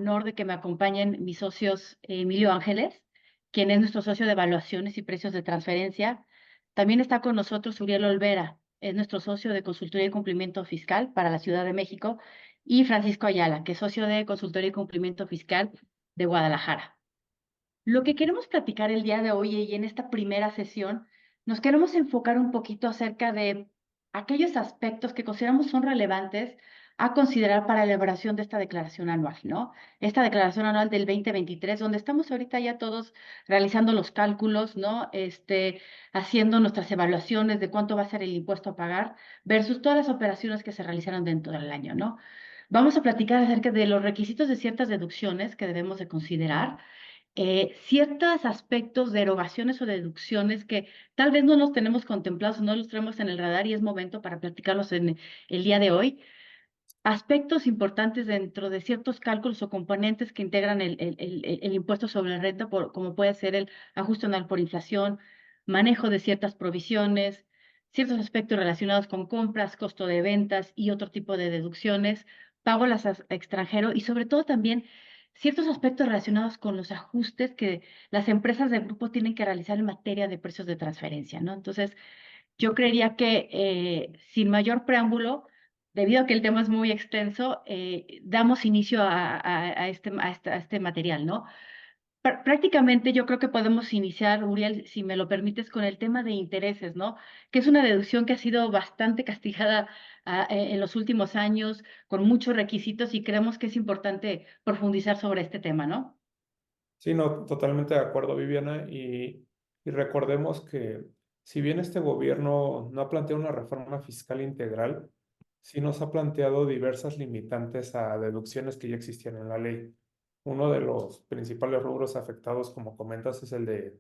Honor de que me acompañen mis socios Emilio Ángeles, quien es nuestro socio de evaluaciones y precios de transferencia. También está con nosotros Uriel Olvera, es nuestro socio de consultoría y cumplimiento fiscal para la Ciudad de México, y Francisco Ayala, que es socio de consultoría y cumplimiento fiscal de Guadalajara. Lo que queremos platicar el día de hoy y en esta primera sesión, nos queremos enfocar un poquito acerca de aquellos aspectos que consideramos son relevantes a considerar para la elaboración de esta declaración anual, ¿no? Esta declaración anual del 2023, donde estamos ahorita ya todos realizando los cálculos, ¿no? Haciendo nuestras evaluaciones de cuánto va a ser el impuesto a pagar versus todas las operaciones que se realizaron dentro del año, ¿no? Vamos a platicar acerca de los requisitos de ciertas deducciones que debemos de considerar, ciertos aspectos de erogaciones o deducciones que tal vez no los tenemos contemplados, no los tenemos en el radar y es momento para platicarlos en el día de hoy. Aspectos importantes dentro de ciertos cálculos o componentes que integran el impuesto sobre la renta, como puede ser el ajuste anual por inflación, manejo de ciertas provisiones, ciertos aspectos relacionados con compras, costo de ventas y otro tipo de deducciones, pago a extranjero y sobre todo también ciertos aspectos relacionados con los ajustes que las empresas del grupo tienen que realizar en materia de precios de transferencia, ¿no? Entonces, yo creería que sin mayor preámbulo, debido a que el tema es muy extenso, damos inicio a este material, ¿no? Prácticamente yo creo que podemos iniciar, Uriel, si me lo permites, con el tema de intereses, ¿no? Que es una deducción que ha sido bastante castigada en los últimos años, con muchos requisitos y creemos que es importante profundizar sobre este tema, ¿no? Sí, no, totalmente de acuerdo, Viviana. Y recordemos que si bien este gobierno no ha planteado una reforma fiscal integral, sí nos ha planteado diversas limitantes a deducciones que ya existían en la ley. Uno de los principales rubros afectados, como comentas, es el de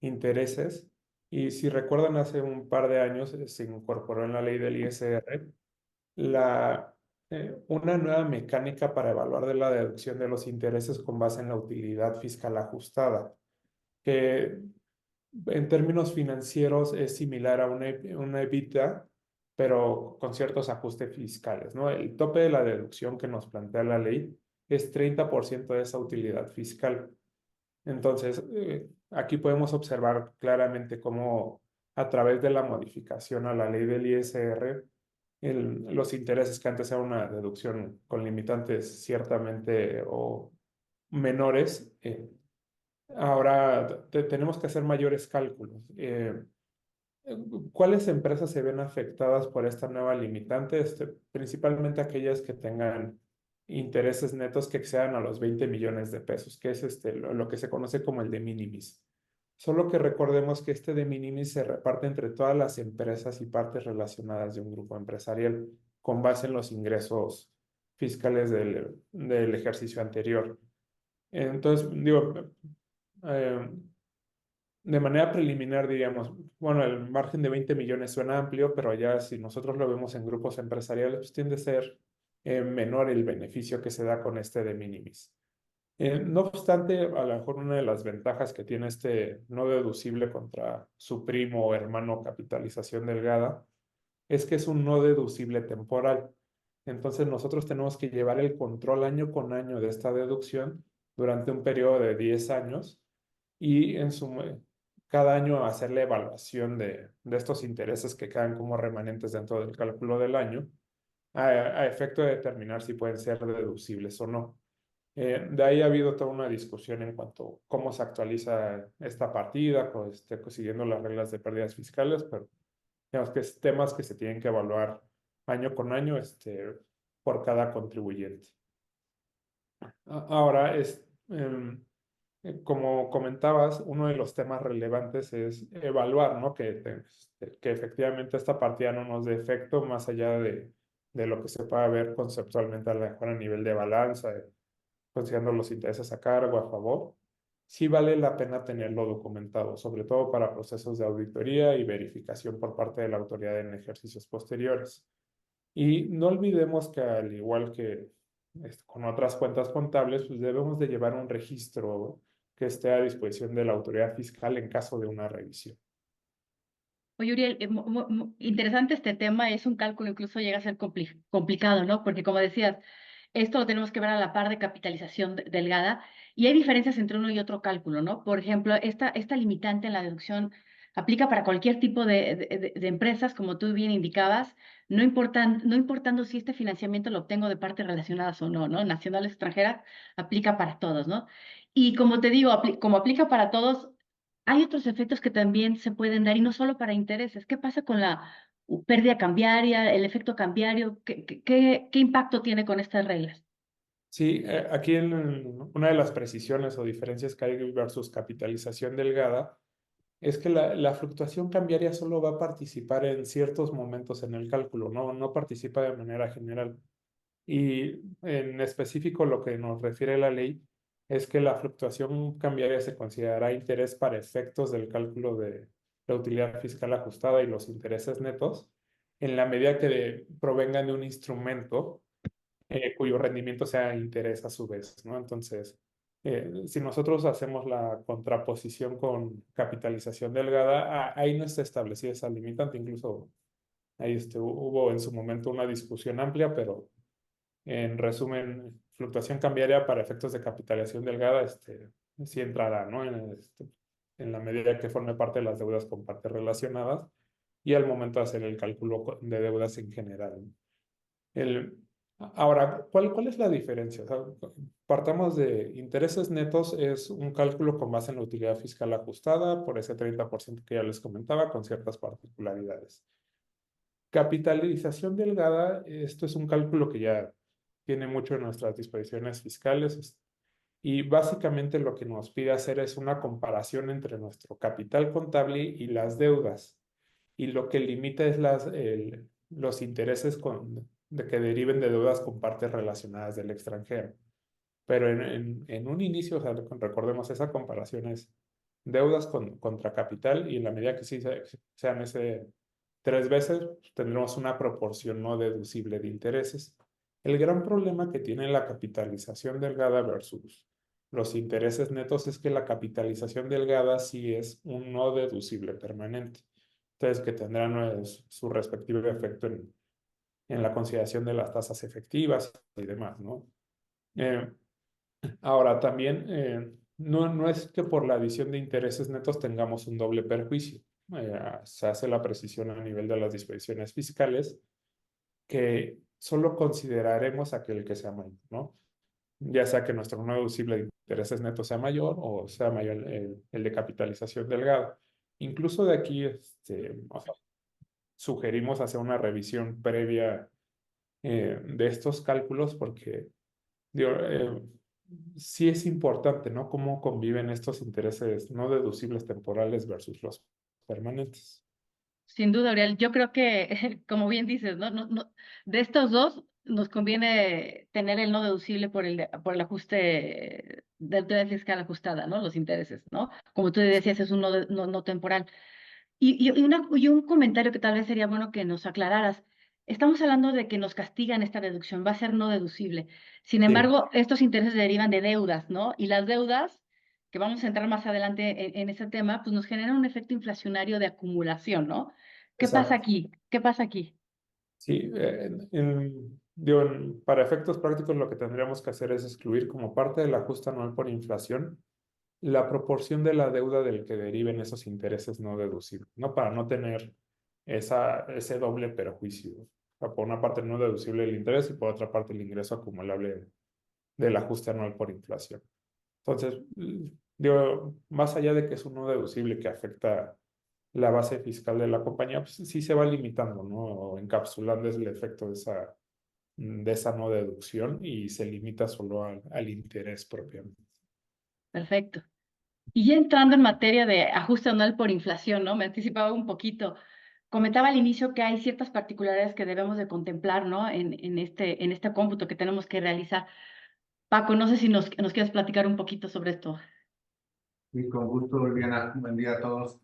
intereses. Y si recuerdan, hace un par de años se incorporó en la ley del ISR la, una nueva mecánica para evaluar de la deducción de los intereses con base en la utilidad fiscal ajustada, que en términos financieros es similar a una EBITDA, pero con ciertos ajustes fiscales, ¿no? El tope de la deducción que nos plantea la ley es 30% de esa utilidad fiscal. Entonces, aquí podemos observar claramente cómo a través de la modificación a la ley del ISR, los intereses que antes era una deducción con limitantes ciertamente o menores, ahora tenemos que hacer mayores cálculos. ¿Cuáles empresas se ven afectadas por esta nueva limitante? Principalmente aquellas que tengan intereses netos que excedan a los 20 millones de pesos, que es lo que se conoce como el de minimis. Solo que recordemos que este de minimis se reparte entre todas las empresas y partes relacionadas de un grupo empresarial con base en los ingresos fiscales del ejercicio anterior. Entonces, digo, eh, de manera preliminar, diríamos, bueno, el margen de 20 millones suena amplio, pero ya si nosotros lo vemos en grupos empresariales, pues tiende a ser menor el beneficio que se da con este de minimis. No obstante, a lo mejor una de las ventajas que tiene este no deducible contra su primo o hermano capitalización delgada es que es un no deducible temporal. Entonces nosotros tenemos que llevar el control año con año de esta deducción durante un periodo de 10 años y cada año hacer la evaluación de estos intereses que quedan como remanentes dentro del cálculo del año a efecto de determinar si pueden ser deducibles o no. De ahí ha habido toda una discusión en cuanto a cómo se actualiza esta partida, siguiendo las reglas de pérdidas fiscales, pero digamos que es temas que se tienen que evaluar año con año por cada contribuyente. Ahora, como comentabas, uno de los temas relevantes es evaluar, ¿no? Que efectivamente esta partida no nos dé efecto más allá de lo que se pueda ver conceptualmente a lo mejor a nivel de balanza, considerando los intereses a cargo, a favor. Sí vale la pena tenerlo documentado, sobre todo para procesos de auditoría y verificación por parte de la autoridad en ejercicios posteriores. Y no olvidemos que al igual que con otras cuentas contables, pues debemos de llevar un registro que esté a disposición de la autoridad fiscal en caso de una revisión. Oye, Uriel, interesante este tema, es un cálculo, incluso llega a ser complicado, ¿no? Porque como decías, esto lo tenemos que ver a la par de capitalización delgada y hay diferencias entre uno y otro cálculo, ¿no? Por ejemplo, esta limitante en la deducción aplica para cualquier tipo de empresas, como tú bien indicabas, no importando si este financiamiento lo obtengo de partes relacionadas o no, ¿no? Nacional o extranjera, aplica para todos, ¿no? Y como te digo, como aplica para todos, hay otros efectos que también se pueden dar y no solo para intereses. ¿Qué pasa con la pérdida cambiaria, el efecto cambiario? ¿Qué impacto tiene con estas reglas? Sí, aquí una de las precisiones o diferencias que hay versus capitalización delgada es que la fluctuación cambiaria solo va a participar en ciertos momentos en el cálculo, no participa de manera general. Y en específico lo que nos refiere la ley es que la fluctuación cambiaria se considerará interés para efectos del cálculo de la utilidad fiscal ajustada y los intereses netos, en la medida que provengan de un instrumento cuyo rendimiento sea interés a su vez, ¿no? Entonces, si nosotros hacemos la contraposición con capitalización delgada, ahí no está establecida esa limitante, incluso ahí hubo en su momento una discusión amplia, pero en resumen, fluctuación cambiaria para efectos de capitalización delgada, sí entrará, ¿no? En la medida que forme parte de las deudas con partes relacionadas y al momento de hacer el cálculo de deudas en general. El, ahora, ¿cuál es la diferencia? O sea, partamos de intereses netos, es un cálculo con base en la utilidad fiscal ajustada por ese 30% que ya les comentaba, con ciertas particularidades. Capitalización delgada, esto es un cálculo que ya tiene mucho en nuestras disposiciones fiscales y básicamente lo que nos pide hacer es una comparación entre nuestro capital contable y las deudas. Y lo que limita es los intereses de que deriven de deudas con partes relacionadas del extranjero. Pero en un inicio, o sea, recordemos, esa comparación es deudas contra capital y en la medida que sí sean ese 3 veces, pues, tendremos una proporción no deducible de intereses. El gran problema que tiene la capitalización delgada versus los intereses netos es que la capitalización delgada sí es un no deducible permanente. Entonces, que tendrán su respectivo efecto en la consideración de las tasas efectivas y demás, ¿no? Eh, Ahora, también no es que por la adición de intereses netos tengamos un doble perjuicio. Se hace la precisión a nivel de las disposiciones fiscales que solo consideraremos aquel que sea mayor, ¿no? Ya sea que nuestro no deducible de intereses netos sea mayor o sea mayor el de capitalización delgada. Incluso de aquí o sea, sugerimos hacer una revisión previa de estos cálculos porque digo, sí es importante, ¿no? Cómo conviven estos intereses no deducibles temporales versus los permanentes. Sin duda, Ariel, yo creo que, como bien dices, de estos dos nos conviene tener el no deducible por el ajuste de autoridad fiscal ajustada, ¿no? Los intereses, ¿no? Como tú decías, es un no temporal. Y un comentario que tal vez sería bueno que nos aclararas. Estamos hablando de que nos castigan esta deducción, va a ser no deducible. Sin Sí, embargo, estos intereses derivan de deudas, ¿no? Y las deudas, que vamos a entrar más adelante en ese tema, pues nos generan un efecto inflacionario de acumulación, ¿no? ¿Qué pasa exacto. aquí? ¿Qué pasa aquí? Sí, digo, para efectos prácticos lo que tendríamos que hacer es excluir como parte del ajuste anual por inflación la proporción de la deuda del que deriven esos intereses no deducibles, ¿no? Para no tener ese doble perjuicio. O sea, por una parte no deducible el interés y por otra parte el ingreso acumulable del ajuste anual por inflación. Entonces, digo, más allá de que es un no deducible que afecta la base fiscal de la compañía, pues sí se va limitando, ¿no? O encapsulando el efecto de esa no deducción y se limita solo al interés propiamente. Perfecto. Y ya entrando en materia de ajuste anual por inflación, ¿no? Me anticipaba un poquito. Comentaba al inicio que hay ciertas particularidades que debemos de contemplar, ¿no? En este cómputo que tenemos que realizar. Paco, no sé si nos quieres platicar un poquito sobre esto. Y con gusto, Liliana. Buen día a todos.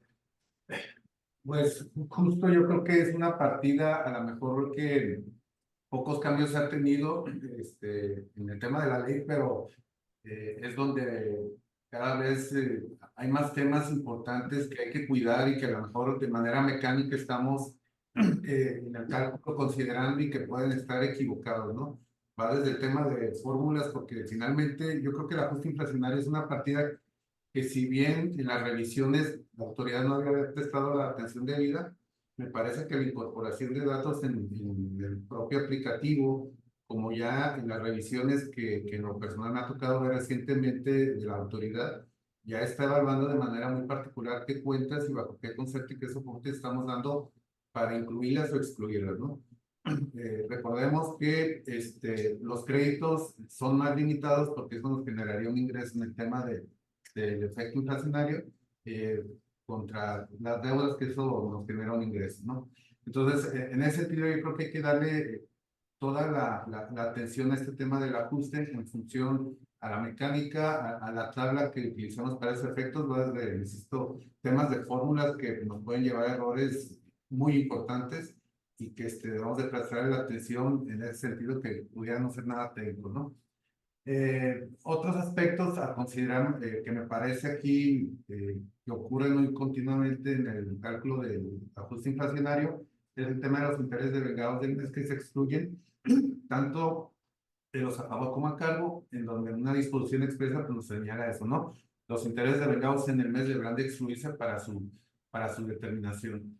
Pues justo yo creo que es una partida a lo mejor que pocos cambios se ha tenido en el tema de la ley, pero es donde cada vez hay más temas importantes que hay que cuidar y que a lo mejor de manera mecánica estamos en el cálculo considerando y que pueden estar equivocados, ¿no? va desde el tema de fórmulas, porque finalmente yo creo que el ajuste inflacionario es una partida que si bien en las revisiones la autoridad no había prestado la atención debida, me parece que la incorporación de datos en el propio aplicativo, como ya en las revisiones que en lo personal me ha tocado ver recientemente de la autoridad, ya está evaluando de manera muy particular qué cuentas y bajo qué concepto y qué soporte estamos dando para incluirlas o excluirlas, ¿no? Recordemos que los créditos son más limitados porque eso nos generaría un ingreso en el tema del efecto inflacionario eh, contra las deudas que eso nos genera un ingreso, ¿no? Entonces, en ese sentido, yo creo que hay que darle toda la atención a este tema del ajuste en función a la mecánica, a la tabla que utilizamos para esos efectos, ¿no? Desde, insisto, temas de fórmulas que nos pueden llevar a errores muy importantes y que debemos de prestar la atención en ese sentido que pudiera no ser nada técnico, ¿no? Otros aspectos a considerar que me parece aquí que ocurren muy continuamente en el cálculo del ajuste inflacionario es el tema de los intereses devengados del mes que se excluyen, tanto de los a favor como a cargo, en donde una disposición expresa pues, nos señala eso, ¿no? Los intereses devengados en el mes deberán de excluirse para su determinación.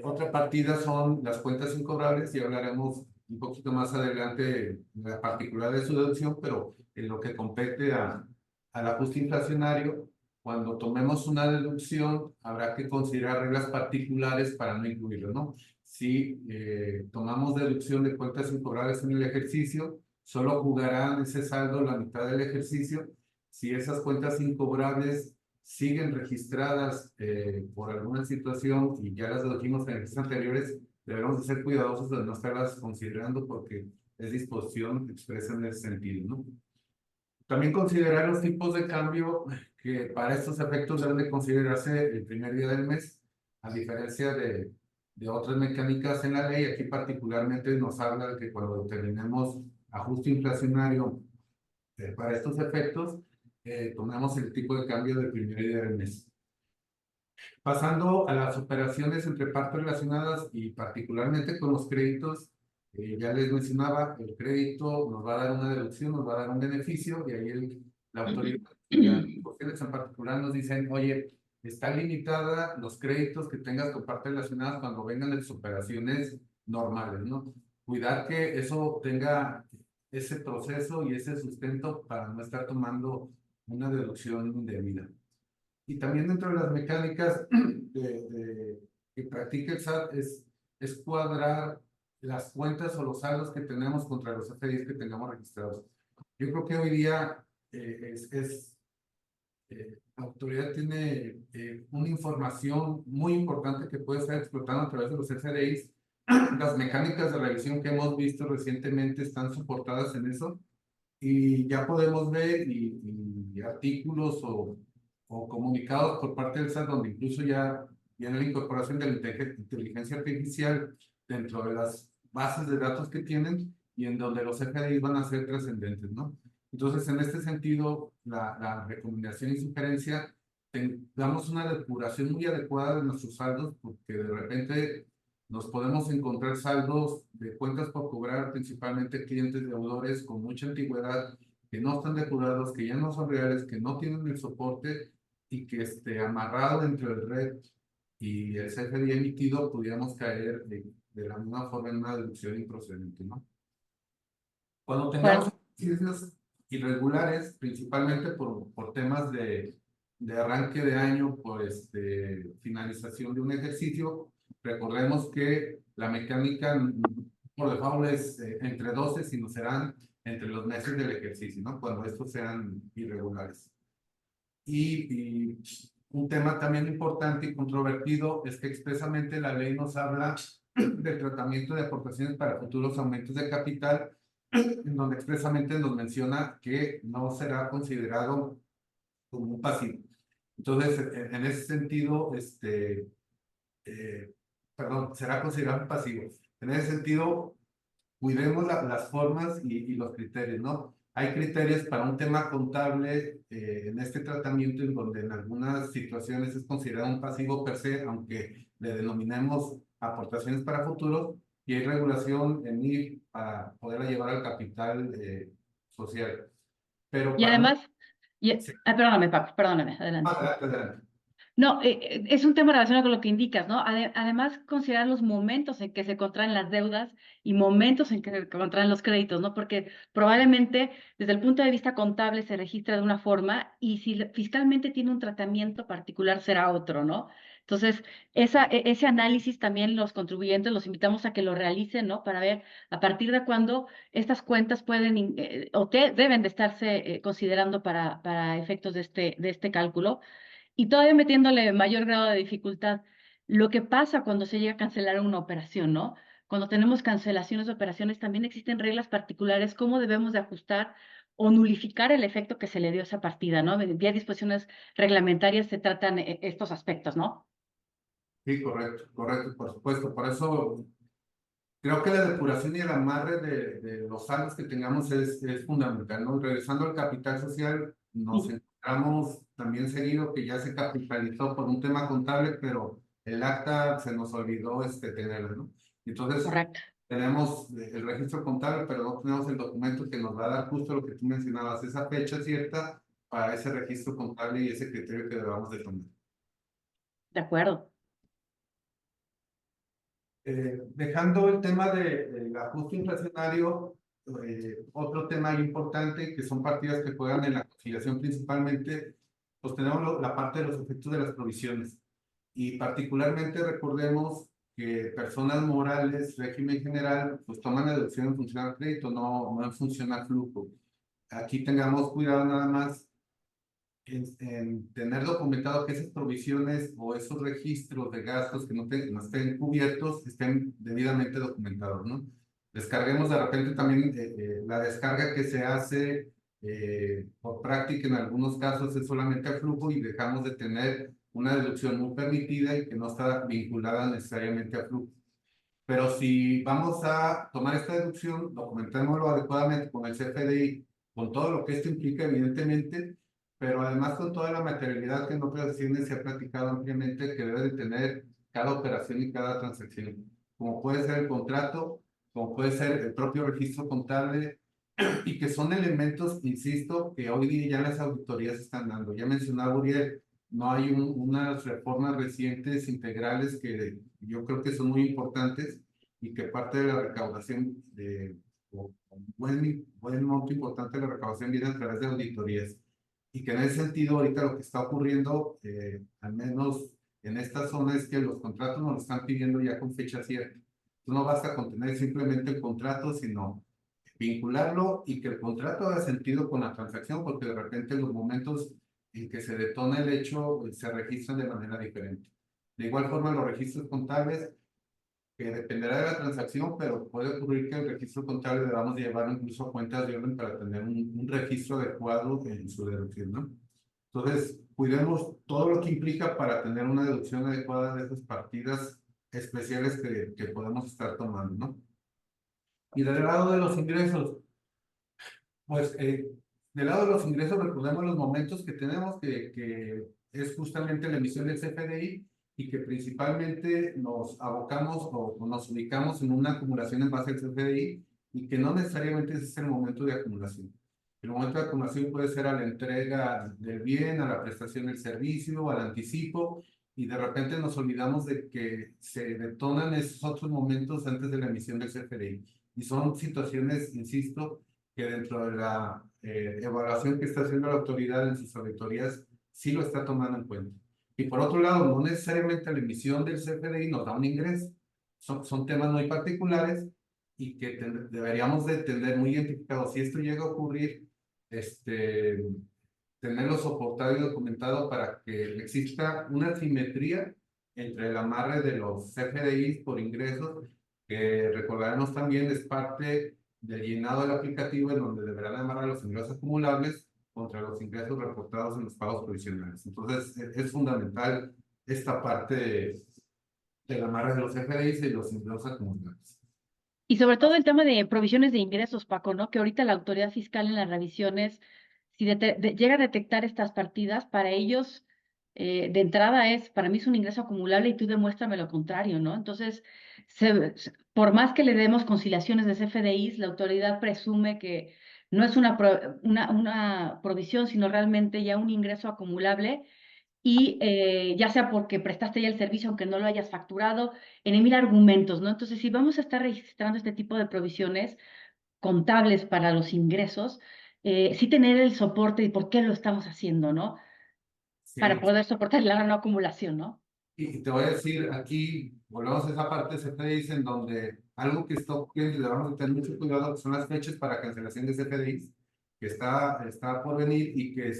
Otra partida son las cuentas incobrables y hablaremos un poquito más adelante de la particular de su deducción, pero en lo que compete al ajuste inflacionario, cuando tomemos una deducción, habrá que considerar reglas particulares para no incluirlo, ¿no? Si tomamos deducción de cuentas incobrables en el ejercicio, solo jugarán ese saldo la mitad del ejercicio. Si esas cuentas incobrables siguen registradas por alguna situación y ya las dedujimos en ejercicios anteriores, debemos de ser cuidadosos de no estarlas considerando porque es disposición expresa en ese sentido, ¿no? También considerar los tipos de cambio que para estos efectos deben de considerarse el primer día del mes, a diferencia de otras mecánicas en la ley. Aquí particularmente nos habla de que cuando determinemos ajuste inflacionario para estos efectos, tomamos el tipo de cambio del primer día del mes. Pasando a las operaciones entre partes relacionadas y particularmente con los créditos, ya les mencionaba, el crédito nos va a dar una deducción, nos va a dar un beneficio y ahí la autoridad, en particular nos dicen, oye, está limitada los créditos que tengas con partes relacionadas cuando vengan las operaciones normales, ¿no? Cuidar que eso tenga ese proceso y ese sustento para no estar tomando una deducción indebida. Y también dentro de las mecánicas que practica el SAT es cuadrar las cuentas o los saldos que tenemos contra los FDIs que tengamos registrados. Yo creo que hoy día la autoridad tiene una información muy importante que puede estar explotando a través de los FDIs. Las mecánicas de revisión que hemos visto recientemente están soportadas en eso y ya podemos ver y artículos o comunicados por parte del SAT donde incluso ya viene la incorporación de la inteligencia artificial dentro de las bases de datos que tienen y en donde los FDIs van a ser trascendentes, ¿no? Entonces, en este sentido, la recomendación y sugerencia, damos una depuración muy adecuada de nuestros saldos porque de repente nos podemos encontrar saldos de cuentas por cobrar, principalmente clientes deudores con mucha antigüedad, que no están depurados, que ya no son reales, que no tienen el soporte y que amarrado entre el red y el CFDI emitido, pudiéramos caer de la misma forma en una deducción improcedente, ¿no? Cuando tengamos ejercicios irregulares, principalmente por temas de arranque de año, por finalización de un ejercicio, recordemos que la mecánica por default es entre 12, sino serán entre los meses del ejercicio, ¿no? Cuando estos sean irregulares. Y un tema también importante y controvertido es que expresamente la ley nos habla del tratamiento de aportaciones para futuros aumentos de capital, en donde expresamente nos menciona que no será considerado como un pasivo. Entonces, en ese sentido, perdón, será considerado un pasivo. En ese sentido, cuidemos las formas y los criterios, ¿no? Hay criterios para un tema contable en este tratamiento en donde en algunas situaciones es considerado un pasivo per se, aunque le denominemos aportaciones para futuros, y hay regulación en ir para poderla llevar al capital social. Pero Y para no... además, Sí. perdóname, Paco, perdóname, adelante. Adelante, adelante. No, es un tema relacionado con lo que indicas, ¿no? Además, considerar los momentos en que se contraen las deudas y momentos en que se contraen los créditos, ¿no? Porque probablemente desde el punto de vista contable se registra de una forma y si fiscalmente tiene un tratamiento particular será otro, ¿no? Entonces, ese análisis también los contribuyentes los invitamos a que lo realicen, ¿no? Para ver a partir de cuándo estas cuentas pueden deben de estarse considerando para efectos de este cálculo y todavía metiéndole mayor grado de dificultad, lo que pasa cuando se llega a cancelar una operación, ¿no? Cuando tenemos cancelaciones de operaciones, también existen reglas particulares, cómo debemos de ajustar o nulificar el efecto que se le dio a esa partida, ¿no? Vía disposiciones reglamentarias se tratan estos aspectos, ¿no? Sí, correcto, correcto, por supuesto. Por eso creo que la depuración y el amarre de los saldos que tengamos es fundamental, ¿no? Regresando al capital social, nos Sí, encontramos también seguido que ya se capitalizó por un tema contable, pero el acta se nos olvidó tenerlo, ¿no? Entonces, correcto. tenemos el registro contable, pero no tenemos el documento que nos va a dar justo lo que tú mencionabas, esa fecha cierta para ese registro contable y ese criterio que debamos de tomar. De acuerdo. Dejando el tema del ajuste inflacionario, otro tema importante que son partidas que juegan en la conciliación principalmente, pues tenemos la parte de los efectos de las provisiones. Y particularmente recordemos que personas morales, régimen general, pues toman la deducción en función al crédito, no en función al flujo. Aquí tengamos cuidado nada más en tener documentado que esas provisiones o esos registros de gastos que no estén cubiertos estén debidamente documentados, ¿no? Descarguemos de repente también la descarga que se hace por práctica en algunos casos es solamente a flujo y dejamos de tener una deducción muy permitida y que no está vinculada necesariamente a flujo. Pero si vamos a tomar esta deducción, documentémoslo adecuadamente con el CFDI, con todo lo que esto implica, evidentemente, pero además con toda la materialidad que en otras sesiones se ha platicado ampliamente que debe de tener cada operación y cada transacción, como puede ser el contrato, como puede ser el propio registro contable, y que son elementos, insisto, que hoy día ya las auditorías están dando. Ya mencionaba Uriel, no hay unas reformas recientes integrales que yo creo que son muy importantes y que parte de la recaudación o un buen monto importante de la recaudación viene a través de auditorías. Y que en ese sentido ahorita lo que está ocurriendo, al menos en esta zona, es que los contratos nos lo están pidiendo ya con fecha cierta. No basta con tener simplemente el contrato, sino vincularlo y que el contrato haga sentido con la transacción, porque de repente los momentos en que se detona el hecho se registran de manera diferente. De igual forma, los registros contables, que dependerá de la transacción, pero puede ocurrir que el registro contable debamos llevar incluso a cuentas de orden para tener un registro adecuado en su deducción, ¿no? Entonces, cuidemos todo lo que implica para tener una deducción adecuada de esas partidas especiales que podemos estar tomando, ¿no? Y del lado de los ingresos, pues del lado de los ingresos recordemos los momentos que tenemos, que es justamente la emisión del CFDI y que principalmente nos abocamos o nos ubicamos en una acumulación en base al CFDI y que no necesariamente ese es el momento de acumulación. El momento de acumulación puede ser a la entrega del bien, a la prestación del servicio, al anticipo, y de repente nos olvidamos de que se detonan esos otros momentos antes de la emisión del CFDI. Y son situaciones, insisto, que dentro de la evaluación que está haciendo la autoridad en sus auditorías, sí lo está tomando en cuenta. Y por otro lado, no necesariamente la emisión del CFDI nos da un ingreso. Son temas muy particulares y que deberíamos de tener muy identificados. Si esto llega a ocurrir, tenerlo soportado y documentado para que exista una simetría entre el amarre de los CFDIs por ingresos, que recordaremos también es parte del llenado del aplicativo en donde deberán amarrar los ingresos acumulables contra los ingresos reportados en los pagos provisionales. Entonces, es fundamental esta parte del amarre de los CFDIs y los ingresos acumulables. Y sobre todo el tema de provisiones de ingresos, Paco, ¿no? Que ahorita la autoridad fiscal en las revisiones, si llega a detectar estas partidas, para ellos de entrada para mí es un ingreso acumulable y tú demuéstrame lo contrario, ¿no? Entonces, por más que le demos conciliaciones de CFDIs, la autoridad presume que no es una provisión, sino realmente ya un ingreso acumulable y ya sea porque prestaste ya el servicio aunque no lo hayas facturado, en mil argumentos, ¿no? Entonces, si vamos a estar registrando este tipo de provisiones contables para los ingresos, sí tener el soporte y por qué lo estamos haciendo, ¿no? Para Sí. poder soportar la no acumulación, ¿no? Y te voy a decir, aquí volvemos a esa parte de CFDIs en donde algo que está ocurriendo y debemos de tener mucho cuidado que son las fechas para cancelación de CFDIs, que está por venir y que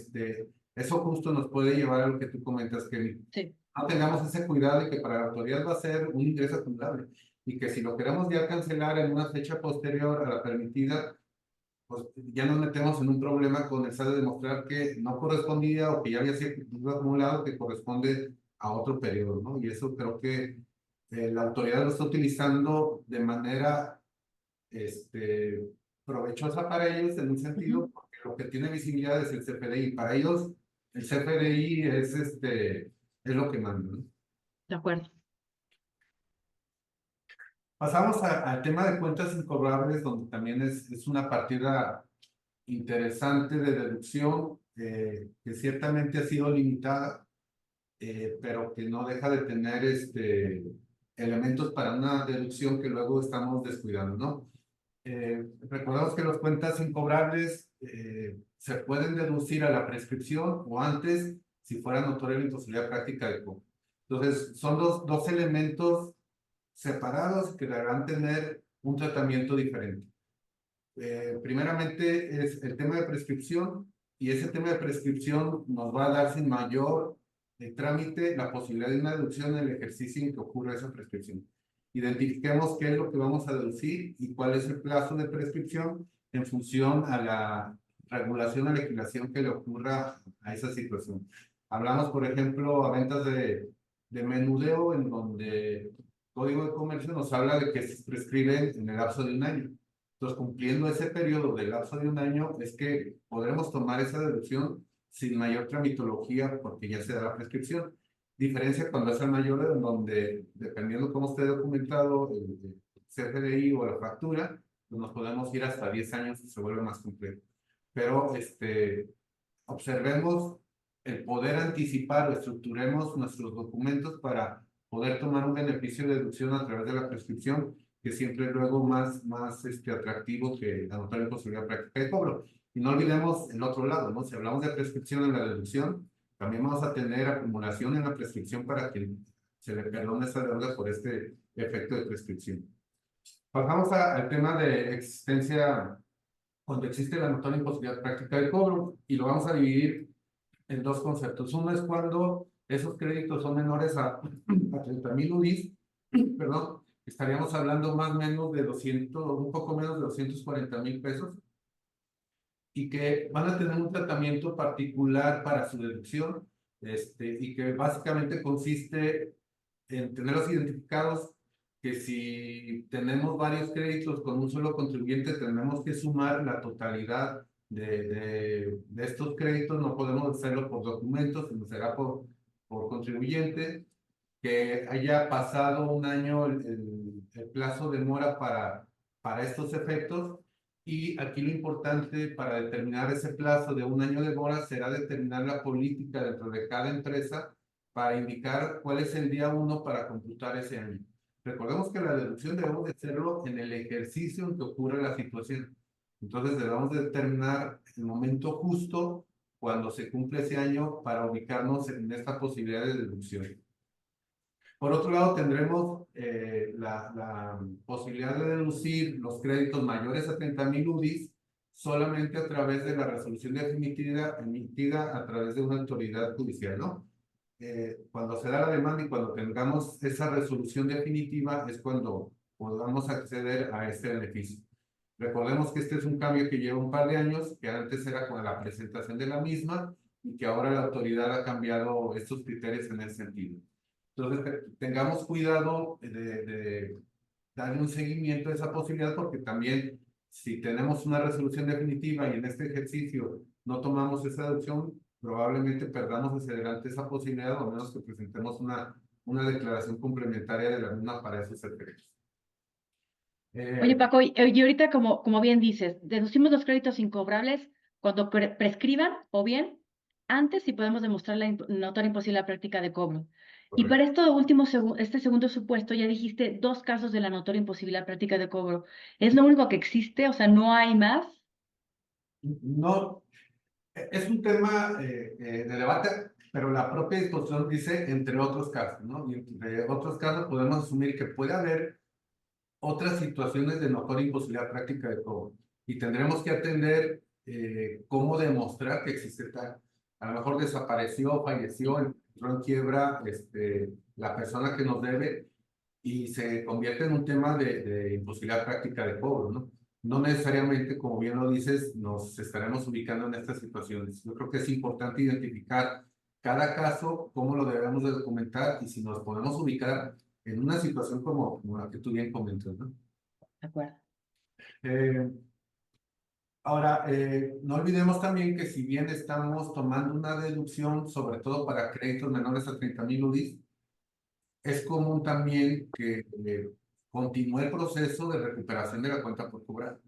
eso justo nos puede llevar a lo que tú comentas, que Sí. no tengamos ese cuidado de que para la autoridad va a ser un ingreso acumulable y que si lo queremos ya cancelar en una fecha posterior a la permitida, pues ya nos metemos en un problema con el SAT de demostrar que no correspondía o que ya había sido acumulado que corresponde a otro periodo, ¿no? Y eso creo que la autoridad lo está utilizando de manera provechosa para ellos en un sentido, Ujú. porque lo que tiene visibilidad es el CFDI. Para ellos, el CFDI es lo que manda, ¿no? De acuerdo. Pasamos al tema de cuentas incobrables, donde también es una partida interesante de deducción que ciertamente ha sido limitada, pero que no deja de tener elementos para una deducción que luego estamos descuidando, ¿no? Recordamos que las cuentas incobrables se pueden deducir a la prescripción o antes si fuera notoria la imposibilidad práctica de cobro. Entonces, son dos elementos separados que deberán tener un tratamiento diferente. Primeramente es el tema de prescripción y ese tema de prescripción nos va a dar sin mayor trámite la posibilidad de una deducción en el ejercicio en que ocurra esa prescripción. Identifiquemos qué es lo que vamos a deducir y cuál es el plazo de prescripción en función a la regulación o legislación que le ocurra a esa situación. Hablamos, por ejemplo, a ventas de menudeo, en donde el Código de Comercio nos habla de que se prescriben en el lapso de un año. Entonces, cumpliendo ese periodo del lapso de un año, es que podremos tomar esa deducción sin mayor tramitología porque ya se da la prescripción. Diferencia cuando es el mayor, en donde, dependiendo cómo esté documentado el CFDI o la factura, pues nos podemos ir hasta 10 años y se vuelve más complejo. Pero observemos el poder anticipar o estructuremos nuestros documentos para poder tomar un beneficio de deducción a través de la prescripción, que siempre es luego más atractivo que anotar la posibilidad práctica de cobro. Y no olvidemos el otro lado, ¿no? Si hablamos de prescripción en la deducción, también vamos a tener acumulación en la prescripción para que se le perdone esa deuda por este efecto de prescripción. Pasamos al tema de existencia, cuando existe la notoria imposibilidad práctica de cobro, y lo vamos a dividir en dos conceptos. Uno es cuando esos créditos son menores a 30,000 UDIs, perdón, estaríamos hablando más o menos de 200, un poco menos de 240,000 pesos, y que van a tener un tratamiento particular para su deducción, y que básicamente consiste en tenerlos identificados, que si tenemos varios créditos con un solo contribuyente, tenemos que sumar la totalidad de estos créditos. No podemos hacerlo por documentos, sino será por contribuyente, que haya pasado un año el plazo de mora para estos efectos. Y aquí lo importante para determinar ese plazo de un año de mora será determinar la política dentro de cada empresa para indicar cuál es el día 1 para computar ese año. Recordemos que la deducción debemos de hacerlo en el ejercicio en que ocurre la situación. Entonces debemos de determinar el momento justo cuando se cumple ese año para ubicarnos en esta posibilidad de deducción. Por otro lado, tendremos la posibilidad de deducir los créditos mayores a 30,000 UDIs solamente a través de la resolución definitiva emitida a través de una autoridad judicial, ¿no? Cuando se da la demanda y cuando tengamos esa resolución definitiva es cuando podamos acceder a este beneficio. Recordemos que este es un cambio que lleva un par de años, que antes era con la presentación de la misma y que ahora la autoridad ha cambiado estos criterios en ese sentido. Entonces, tengamos cuidado de darle un seguimiento a esa posibilidad, porque también si tenemos una resolución definitiva y en este ejercicio no tomamos esa deducción, probablemente perdamos hacia adelante esa posibilidad, o menos que presentemos una declaración complementaria de la misma para esos efectos. Oye, Paco, y ahorita, como bien dices, deducimos los créditos incobrables cuando prescriban o bien antes si podemos demostrar la notoria imposible la práctica de cobro. Y para esto último, este segundo supuesto, ya dijiste dos casos de la notoria imposible la práctica de cobro. ¿Es lo único que existe? O sea, ¿no hay más? No, es un tema de debate, pero la propia disposición dice entre otros casos, ¿no? Y entre otros casos podemos asumir que puede haber otras situaciones de notoria imposibilidad práctica de cobro. Y tendremos que atender cómo demostrar que existe tal. A lo mejor desapareció, falleció, entró en quiebra la persona que nos debe y se convierte en un tema de imposibilidad práctica de cobro, ¿no? No necesariamente, como bien lo dices, nos estaremos ubicando en estas situaciones. Yo creo que es importante identificar cada caso, cómo lo debemos de documentar y si nos podemos ubicar en una situación como la que tú bien comentas, ¿no? De acuerdo. Eh, Ahora, no olvidemos también que si bien estamos tomando una deducción, sobre todo para créditos menores a 30,000 UDIs, es común también que continúe el proceso de recuperación de la cuenta por cobrar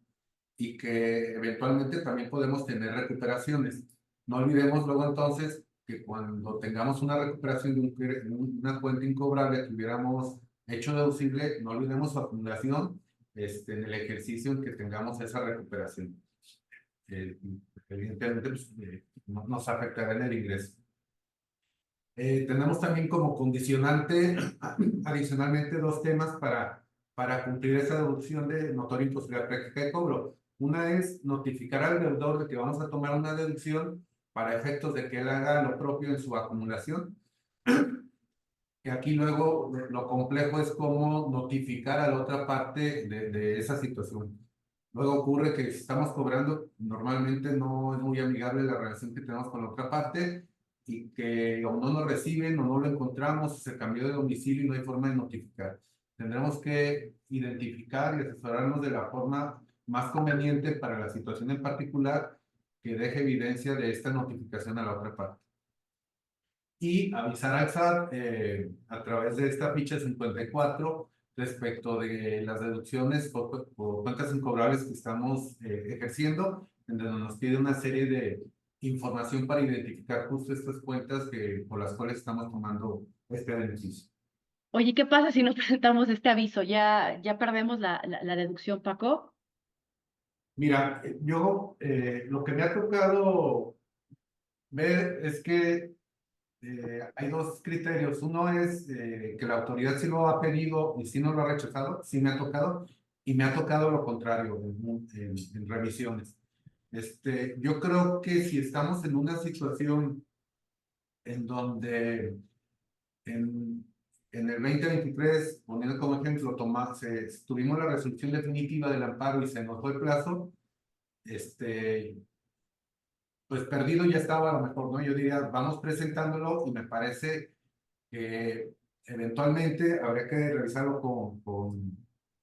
y que eventualmente también podemos tener recuperaciones. No olvidemos luego entonces que cuando tengamos una recuperación de una cuenta incobrable que hubiéramos hecho deducible, no olvidemos su acumulación en el ejercicio en que tengamos esa recuperación. Evidentemente pues, nos afectará en el ingreso. Tenemos también como condicionante adicionalmente dos temas para cumplir esa deducción de notoria imposibilidad práctica de cobro. Una es notificar al deudor de que vamos a tomar una deducción para efectos de que él haga lo propio en su acumulación. Y aquí luego lo complejo es cómo notificar a la otra parte de esa situación. Luego ocurre que si estamos cobrando, normalmente no es muy amigable la relación que tenemos con la otra parte y que o no nos reciben o no lo encontramos, se cambió de domicilio y no hay forma de notificar. Tendremos que identificar y asesorarnos de la forma más conveniente para la situación en particular que deje evidencia de esta notificación a la otra parte. Y avisar al SAT a través de esta ficha 54 respecto de las deducciones por cuentas incobrables que estamos ejerciendo, en donde nos pide una serie de información para identificar justo estas cuentas por las cuales estamos tomando este beneficio. Oye, ¿qué pasa si no presentamos este aviso? ¿Ya perdemos la deducción, Paco? Mira, yo lo que me ha tocado ver es que hay dos criterios. Uno es que la autoridad sí lo ha pedido y sí no lo ha rechazado, sí me ha tocado, y me ha tocado lo contrario en revisiones. Yo creo que si estamos en una situación en donde en, en el 2023, poniendo como ejemplo, tuvimos la resolución definitiva del amparo y se nos fue el plazo, pues perdido ya estaba a lo mejor, ¿no? Yo diría, vamos presentándolo y me parece que eventualmente habría que revisarlo con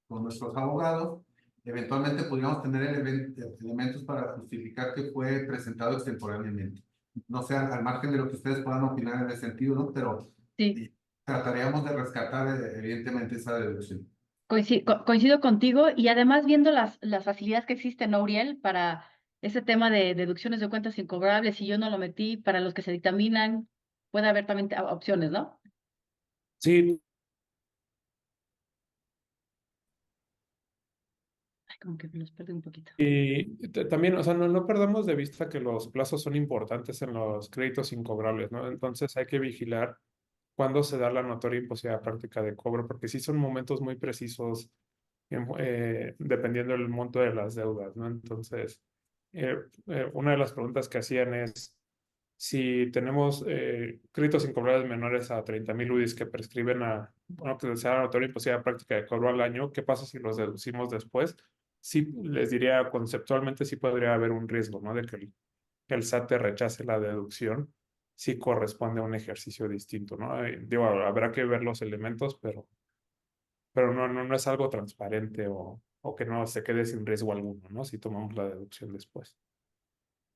nuestros abogados. Eventualmente podríamos tener elementos para justificar que fue presentado extemporáneamente. No sé, al margen de lo que ustedes puedan opinar en ese sentido, ¿no? Pero Sí. trataríamos de rescatar evidentemente esa deducción. Coincido contigo y además viendo las facilidades que existen, ¿no, Uriel? Para ese tema de deducciones de cuentas incobrables, si yo no lo metí, para los que se dictaminan, puede haber también opciones, ¿no? Sí, Ay, como que me los perdí un poquito. y también, o sea, no perdamos de vista que los plazos son importantes en los créditos incobrables, ¿no? Entonces hay que vigilar cuándo se da la notoria imposibilidad práctica de cobro, porque sí son momentos muy precisos dependiendo del monto de las deudas, ¿no? Entonces, una de las preguntas que hacían es si tenemos créditos incobrables menores a 30,000 UDIs que prescriben bueno, que sea la notoria imposibilidad práctica de cobro al año, ¿qué pasa si los deducimos después? Sí, les diría conceptualmente sí podría haber un riesgo, ¿no? De que el SAT te rechace la deducción si corresponde a un ejercicio distinto, ¿no? Digo, habrá que ver los elementos, pero no es algo transparente o que no se quede sin riesgo alguno, ¿no? Si tomamos la deducción después.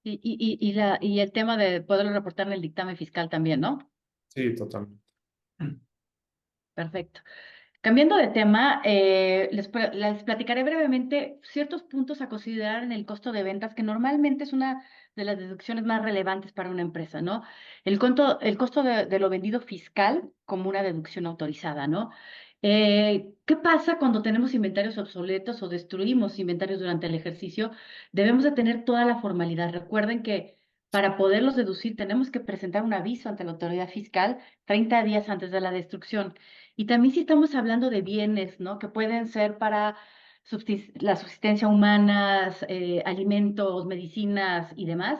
Y el tema de poderlo reportar en el dictamen fiscal también, ¿no? Sí, totalmente. Perfecto. Cambiando de tema, les platicaré brevemente ciertos puntos a considerar en el costo de ventas, que normalmente es una de las deducciones más relevantes para una empresa, ¿no? El costo de lo vendido fiscal como una deducción autorizada, ¿no? ¿Qué pasa cuando tenemos inventarios obsoletos o destruimos inventarios durante el ejercicio? Debemos de tener toda la formalidad. Recuerden que para poderlos deducir tenemos que presentar un aviso ante la autoridad fiscal 30 días antes de la destrucción. Y también si estamos hablando de bienes, ¿no? Que pueden ser para la subsistencia humana, alimentos, medicinas y demás,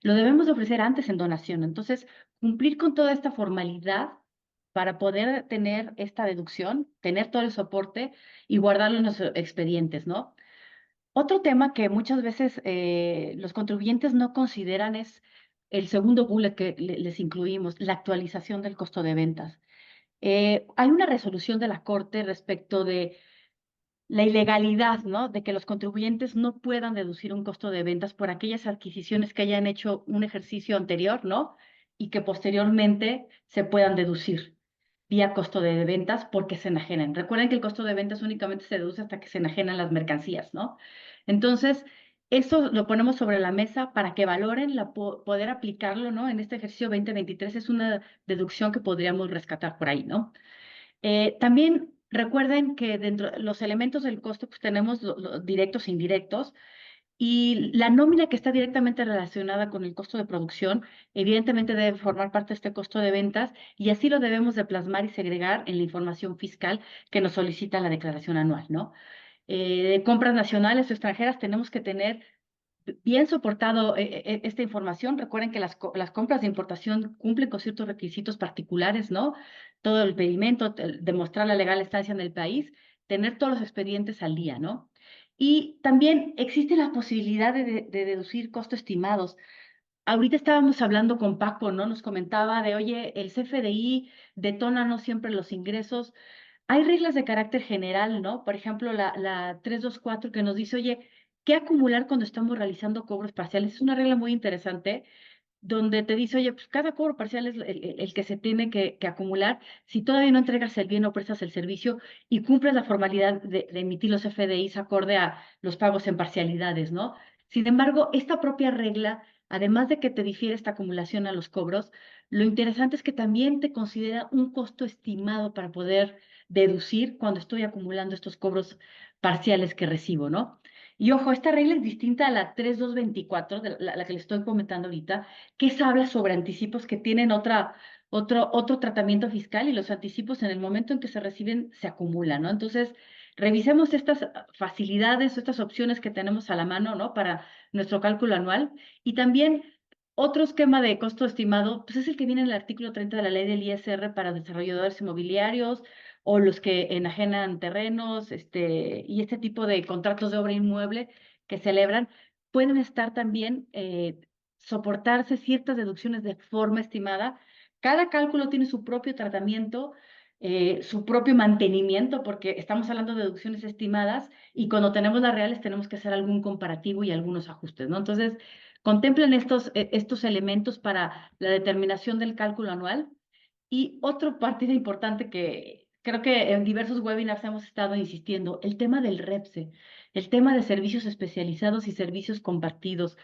lo debemos de ofrecer antes en donación. Entonces, cumplir con toda esta formalidad para poder tener esta deducción, tener todo el soporte y guardarlo en los expedientes, ¿no? Otro tema que muchas veces los contribuyentes no consideran es el segundo bullet que les incluimos, la actualización del costo de ventas. Hay una resolución de la Corte respecto de la ilegalidad, ¿no? De que los contribuyentes no puedan deducir un costo de ventas por aquellas adquisiciones que hayan hecho un ejercicio anterior, ¿no? Y que posteriormente se puedan deducir vía costo de ventas porque se enajenan. Recuerden que el costo de ventas únicamente se deduce hasta que se enajenan las mercancías, ¿no? Entonces, eso lo ponemos sobre la mesa para que valoren poder aplicarlo, ¿no? En este ejercicio 2023 es una deducción que podríamos rescatar por ahí, ¿no? También recuerden que dentro de los elementos del costo, pues tenemos los directos e indirectos, y la nómina que está directamente relacionada con el costo de producción, evidentemente debe formar parte de este costo de ventas, y así lo debemos de plasmar y segregar en la información fiscal que nos solicita la declaración anual, ¿no? De compras nacionales o extranjeras tenemos que tener bien soportado esta información. Recuerden que las compras de importación cumplen con ciertos requisitos particulares, ¿no? Todo el pedimento, demostrar la legal estancia en el país, tener todos los expedientes al día, ¿no? Y también existe la posibilidad de deducir costos estimados. Ahorita estábamos hablando con Paco, ¿no? Nos comentaba de, oye, el CFDI detona no siempre los ingresos. Hay reglas de carácter general, ¿no? Por ejemplo, la 324 que nos dice, oye, ¿qué acumular cuando estamos realizando cobros parciales? Es una regla muy interesante donde te dice, oye, pues cada cobro parcial es el que se tiene que acumular si todavía no entregas el bien o prestas el servicio y cumples la formalidad de emitir los FDIs acorde a los pagos en parcialidades, ¿no? Sin embargo, esta propia regla, además de que te difiere esta acumulación a los cobros, lo interesante es que también te considera un costo estimado para poder deducir cuando estoy acumulando estos cobros parciales que recibo, ¿no? Y ojo, esta regla es distinta a la 3224, la que le estoy comentando ahorita, que esa habla sobre anticipos que tienen otro tratamiento fiscal, y los anticipos en el momento en que se reciben se acumulan, ¿no? Entonces, revisemos estas facilidades, estas opciones que tenemos a la mano, ¿no? Para nuestro cálculo anual. Y también otro esquema de costo estimado, pues es el que viene en el artículo 30 de la ley del ISR para desarrolladores inmobiliarios o los que enajenan terrenos, y este tipo de contratos de obra inmueble que celebran, pueden estar también soportarse ciertas deducciones de forma estimada. Cada cálculo tiene su propio tratamiento, su propio mantenimiento, porque estamos hablando de deducciones estimadas y cuando tenemos las reales tenemos que hacer algún comparativo y algunos ajustes, ¿no? Entonces, contemplen estos elementos para la determinación del cálculo anual. Y otro partido importante que creo que en diversos webinars hemos estado insistiendo, el tema del REPSE, el tema de servicios especializados y servicios compartidos.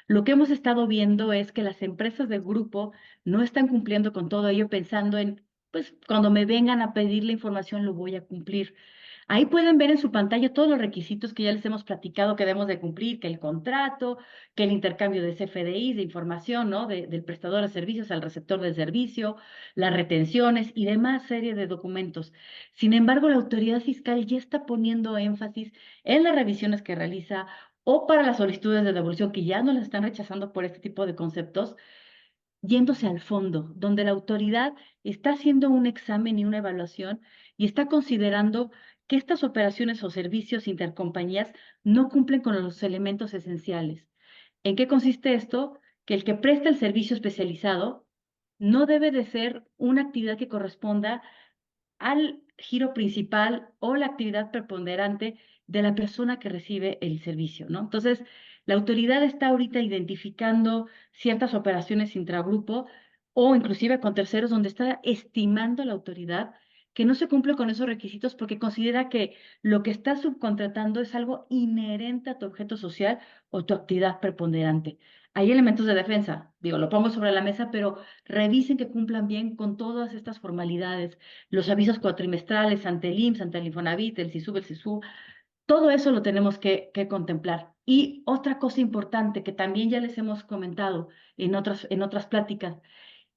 Lo que hemos estado viendo es que las empresas de grupo no están cumpliendo con todo ello pensando en, pues cuando me vengan a pedir la información lo voy a cumplir. Ahí pueden ver en su pantalla todos los requisitos que ya les hemos platicado que debemos de cumplir, que el contrato, que el intercambio de CFDIs, de información, ¿no? Del prestador de servicios al receptor del servicio, las retenciones y demás serie de documentos. Sin embargo, la autoridad fiscal ya está poniendo énfasis en las revisiones que realiza o para las solicitudes de devolución que ya no las están rechazando por este tipo de conceptos, yéndose al fondo, donde la autoridad está haciendo un examen y una evaluación y está considerando que estas operaciones o servicios intercompañías no cumplen con los elementos esenciales. ¿En qué consiste esto? Que el que presta el servicio especializado no debe de ser una actividad que corresponda al giro principal o la actividad preponderante de la persona que recibe el servicio, ¿no? Entonces, La autoridad está ahorita identificando ciertas operaciones intragrupo o inclusive con terceros donde está estimando la autoridad que no se cumple con esos requisitos porque considera que lo que está subcontratando es algo inherente a tu objeto social o tu actividad preponderante. Hay elementos de defensa, digo, lo pongo sobre la mesa, pero revisen que cumplan bien con todas estas formalidades, los avisos cuatrimestrales ante el IMSS, ante el Infonavit, el SISU, el SISU, todo eso lo tenemos que contemplar. Y otra cosa importante que también ya les hemos comentado en otras pláticas,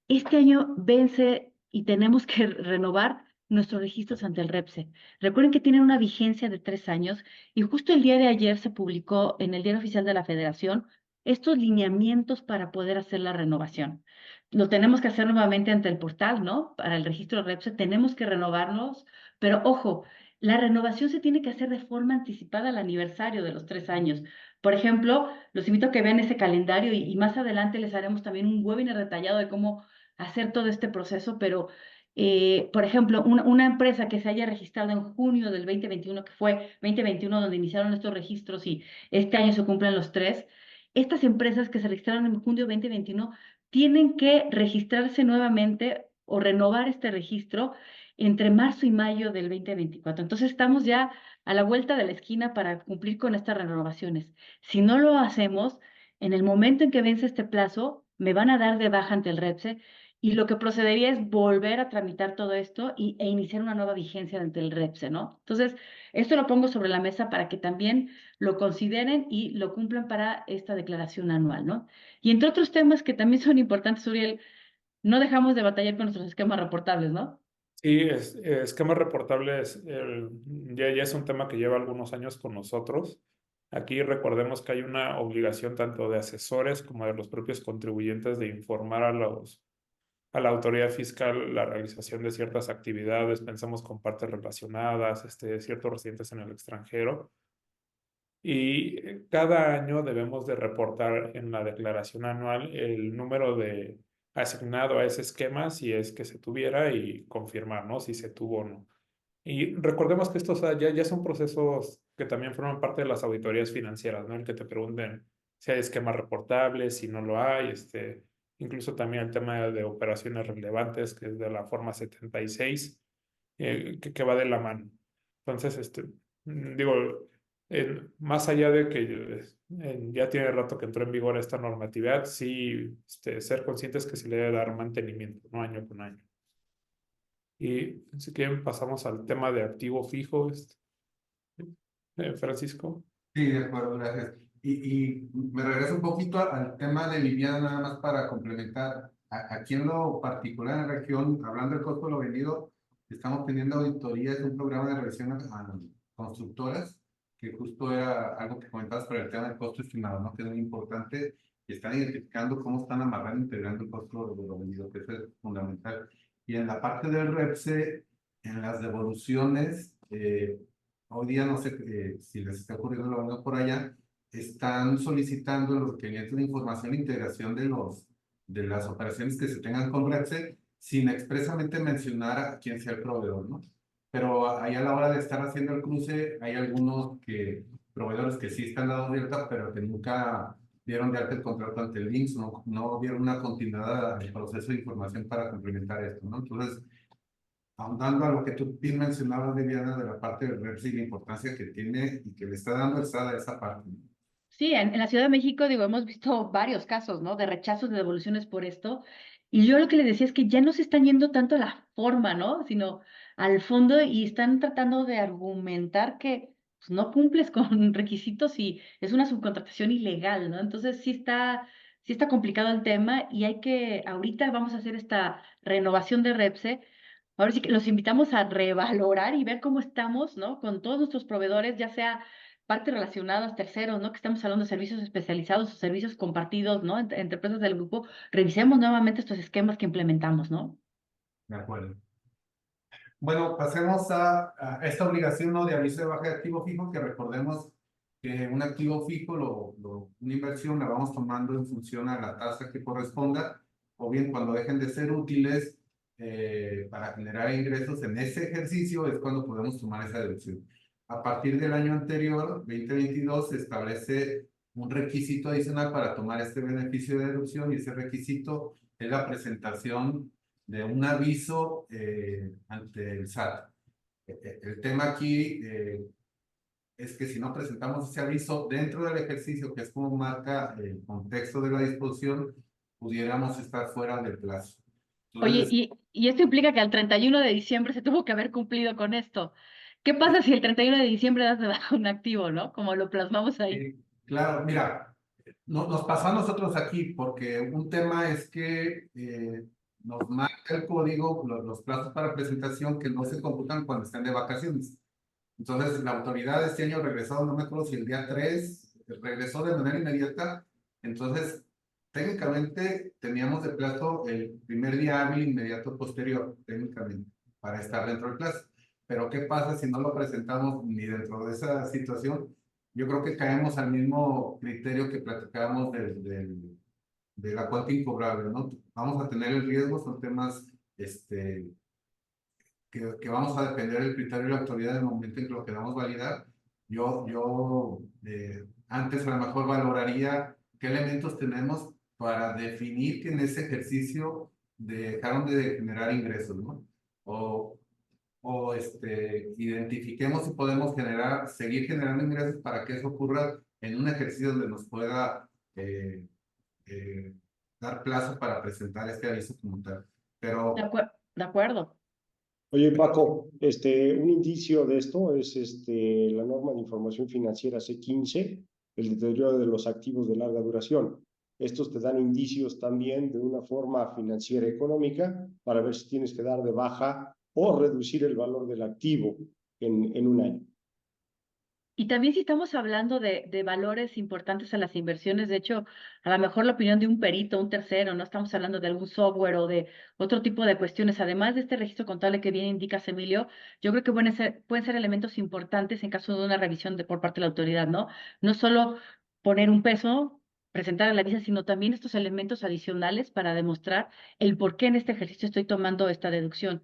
este año vence y tenemos que renovar nuestros registros ante el REPSE. Recuerden que tienen una vigencia de 3 años y justo el día de ayer se publicó en el Diario Oficial de la Federación estos lineamientos para poder hacer la renovación. Lo tenemos que hacer nuevamente ante el portal, ¿no? Para el registro REPSE tenemos que renovarnos, pero ojo, la renovación se tiene que hacer de forma anticipada al aniversario de los 3 años. Por ejemplo, los invito a que vean ese calendario y más adelante les haremos también un webinar detallado de cómo hacer todo este proceso, pero, por ejemplo, una empresa que se haya registrado en junio del 2021, que fue 2021 donde iniciaron estos registros y este año se cumplen los 3, estas empresas que se registraron en junio 2021 tienen que registrarse nuevamente o renovar este registro entre marzo y mayo del 2024. Entonces estamos ya a la vuelta de la esquina para cumplir con estas renovaciones. Si no lo hacemos, en el momento en que vence este plazo, me van a dar de baja ante el REPSE y lo que procedería es volver a tramitar todo esto e iniciar una nueva vigencia ante el REPSE, ¿no? Entonces, esto lo pongo sobre la mesa para que también lo consideren y lo cumplan para esta declaración anual, ¿no? Y entre otros temas que también son importantes, Uriel, no dejamos de batallar con nuestros esquemas reportables, ¿no? Sí, esquemas reportables ya es un tema que lleva algunos años con nosotros. Aquí recordemos que hay una obligación tanto de asesores como de los propios contribuyentes de informar a la autoridad fiscal la realización de ciertas actividades, pensamos con partes relacionadas, ciertos residentes en el extranjero. Y cada año debemos de reportar en la declaración anual el número de asignado a ese esquema, si es que se tuviera, y confirmar, ¿no? Si se tuvo o no. Y recordemos que estos ya son procesos que también forman parte de las auditorías financieras, ¿no? El que te pregunten si hay esquemas reportables, si no lo hay, incluso también el tema de operaciones relevantes, que es de la forma 76, que va de la mano. Entonces, digo, más allá de que ya tiene rato que entró en vigor esta normatividad, sí, ser conscientes que se le debe dar mantenimiento, ¿no? Año con año. Y si quieren pasamos al tema de activo fijo, Francisco. Sí, de acuerdo, gracias. Y me regreso un poquito al tema de vivienda, nada más para complementar. Aquí en lo particular en la región, hablando del costo de lo vendido, estamos teniendo auditorías, un programa de revisión a constructoras, que justo era algo que comentabas para el tema del costo estimado, ¿no? Que es muy importante, y están identificando cómo están amarrando, integrando el costo de lo vendido, que eso es fundamental. Y en la parte del REPSE, en las devoluciones, hoy día no sé si les está ocurriendo lo mismo por allá, están solicitando los requerimientos de información e integración de las operaciones que se tengan con REPSE sin expresamente mencionar a quién sea el proveedor, ¿no? Pero ahí a la hora de estar haciendo el cruce, hay algunos proveedores que sí están dados de alta, pero que nunca dieron de alta el contrato ante el IMSS, no dieron una continuidad al proceso de información para complementar esto, ¿no? Entonces, ahondando a lo que tú bien mencionabas, Viviana, de la parte del REPS y la importancia que tiene y que le está dando esa parte. Sí, en la Ciudad de México, digo, hemos visto varios casos, ¿no? De rechazos de devoluciones por esto. Y yo lo que le decía es que ya no se están yendo tanto a la forma, ¿no? Sino al fondo y están tratando de argumentar que pues, no cumples con requisitos y es una subcontratación ilegal, ¿no? Entonces sí está complicado el tema y ahorita vamos a hacer esta renovación de REPSE. Ahora sí que los invitamos a revalorar y ver cómo estamos, ¿no? Con todos nuestros proveedores, ya sea partes relacionadas, terceros, ¿no? Que estamos hablando de servicios especializados o servicios compartidos, ¿no? Entre empresas del grupo, revisemos nuevamente estos esquemas que implementamos, ¿no? De acuerdo. Bueno, pasemos a esta obligación, ¿no? De aviso de baja de activo fijo, que recordemos que un activo fijo, una inversión la vamos tomando en función a la tasa que corresponda, o bien cuando dejen de ser útiles para generar ingresos en ese ejercicio es cuando podemos tomar esa deducción. A partir del año anterior, 2022, se establece un requisito adicional para tomar este beneficio de deducción, y ese requisito es la presentación de un aviso ante el SAT. El tema aquí es que si no presentamos ese aviso dentro del ejercicio, que es como marca el contexto de la disposición, pudiéramos estar fuera del plazo. Oye, Entonces, y esto implica que al 31 de diciembre se tuvo que haber cumplido con esto. ¿Qué pasa si el 31 de diciembre das de baja un activo, ¿no? Como lo plasmamos ahí. claro, mira, nos pasó a nosotros aquí, porque un tema es que nos marca el código los plazos para presentación que no se computan cuando están de vacaciones. Entonces, la autoridad este año regresó, no me acuerdo si el día 3 regresó de manera inmediata. Entonces, técnicamente teníamos de plazo el primer día hábil inmediato posterior, técnicamente, para estar dentro del plazo. Pero, ¿qué pasa si no lo presentamos ni dentro de esa situación? Yo creo que caemos al mismo criterio que platicábamos de la cuota incobrable, ¿no? Vamos a tener el riesgo, son temas que vamos a depender del criterio de la autoridad en el momento en que lo queramos validar. Yo antes a lo mejor valoraría qué elementos tenemos para definir que en ese ejercicio dejaron de generar ingresos, ¿no? O identifiquemos si podemos seguir generando ingresos para que eso ocurra en un ejercicio donde nos pueda eh, eh, dar plazo para presentar este aviso como tal. Pero De acuerdo. Oye, Paco, un indicio de esto es la norma de información financiera C15, el deterioro de los activos de larga duración. Estos te dan indicios también de una forma financiera económica para ver si tienes que dar de baja o reducir el valor del activo en un año. Y también si estamos hablando de valores importantes a las inversiones, de hecho, a lo mejor la opinión de un perito, un tercero, no estamos hablando de algún software o de otro tipo de cuestiones, además de este registro contable que bien indicas, Emilio, yo creo que pueden ser elementos importantes en caso de una revisión por parte de la autoridad, ¿no? No solo poner un peso, presentar a la visa, sino también estos elementos adicionales para demostrar el por qué en este ejercicio estoy tomando esta deducción.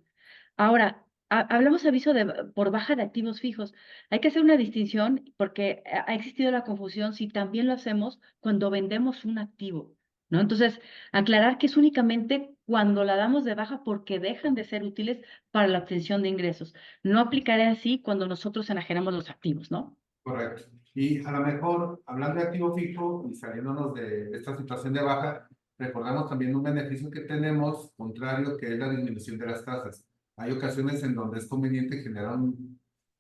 Ahora, hablamos aviso por baja de activos fijos. Hay que hacer una distinción porque ha existido la confusión si también lo hacemos cuando vendemos un activo, ¿no? Entonces, aclarar que es únicamente cuando la damos de baja porque dejan de ser útiles para la obtención de ingresos. No aplicaré así cuando nosotros enajenamos los activos, ¿no? correcto. Y a lo mejor, hablando de activo fijo y saliéndonos de esta situación de baja, recordamos también un beneficio que tenemos contrario, que es la disminución de las tasas. Hay ocasiones en donde es conveniente generar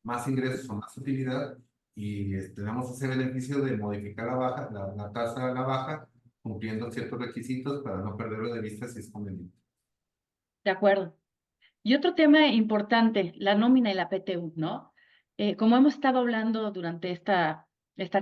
más ingresos o más utilidad, y tenemos ese beneficio de modificar la tasa a la baja, cumpliendo ciertos requisitos para no perderlo de vista si es conveniente. De acuerdo. Y otro tema importante, la nómina y la PTU, ¿no? Como hemos estado hablando durante esta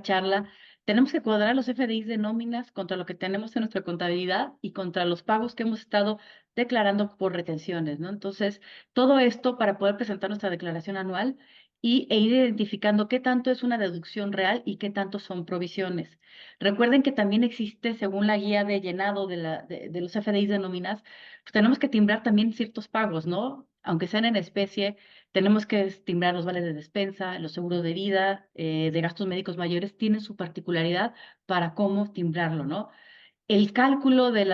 charla, tenemos que cuadrar los FDIs de nóminas contra lo que tenemos en nuestra contabilidad y contra los pagos que hemos estado declarando por retenciones, ¿no? Entonces, todo esto para poder presentar nuestra declaración anual e ir identificando qué tanto es una deducción real y qué tanto son provisiones. Recuerden que también existe, según la guía de llenado de los FDIs de nóminas, pues tenemos que timbrar también ciertos pagos, ¿no? Aunque sean en especie, tenemos que timbrar los vales de despensa, los seguros de vida, de gastos médicos mayores, tienen su particularidad para cómo timbrarlo, ¿no? El cálculo del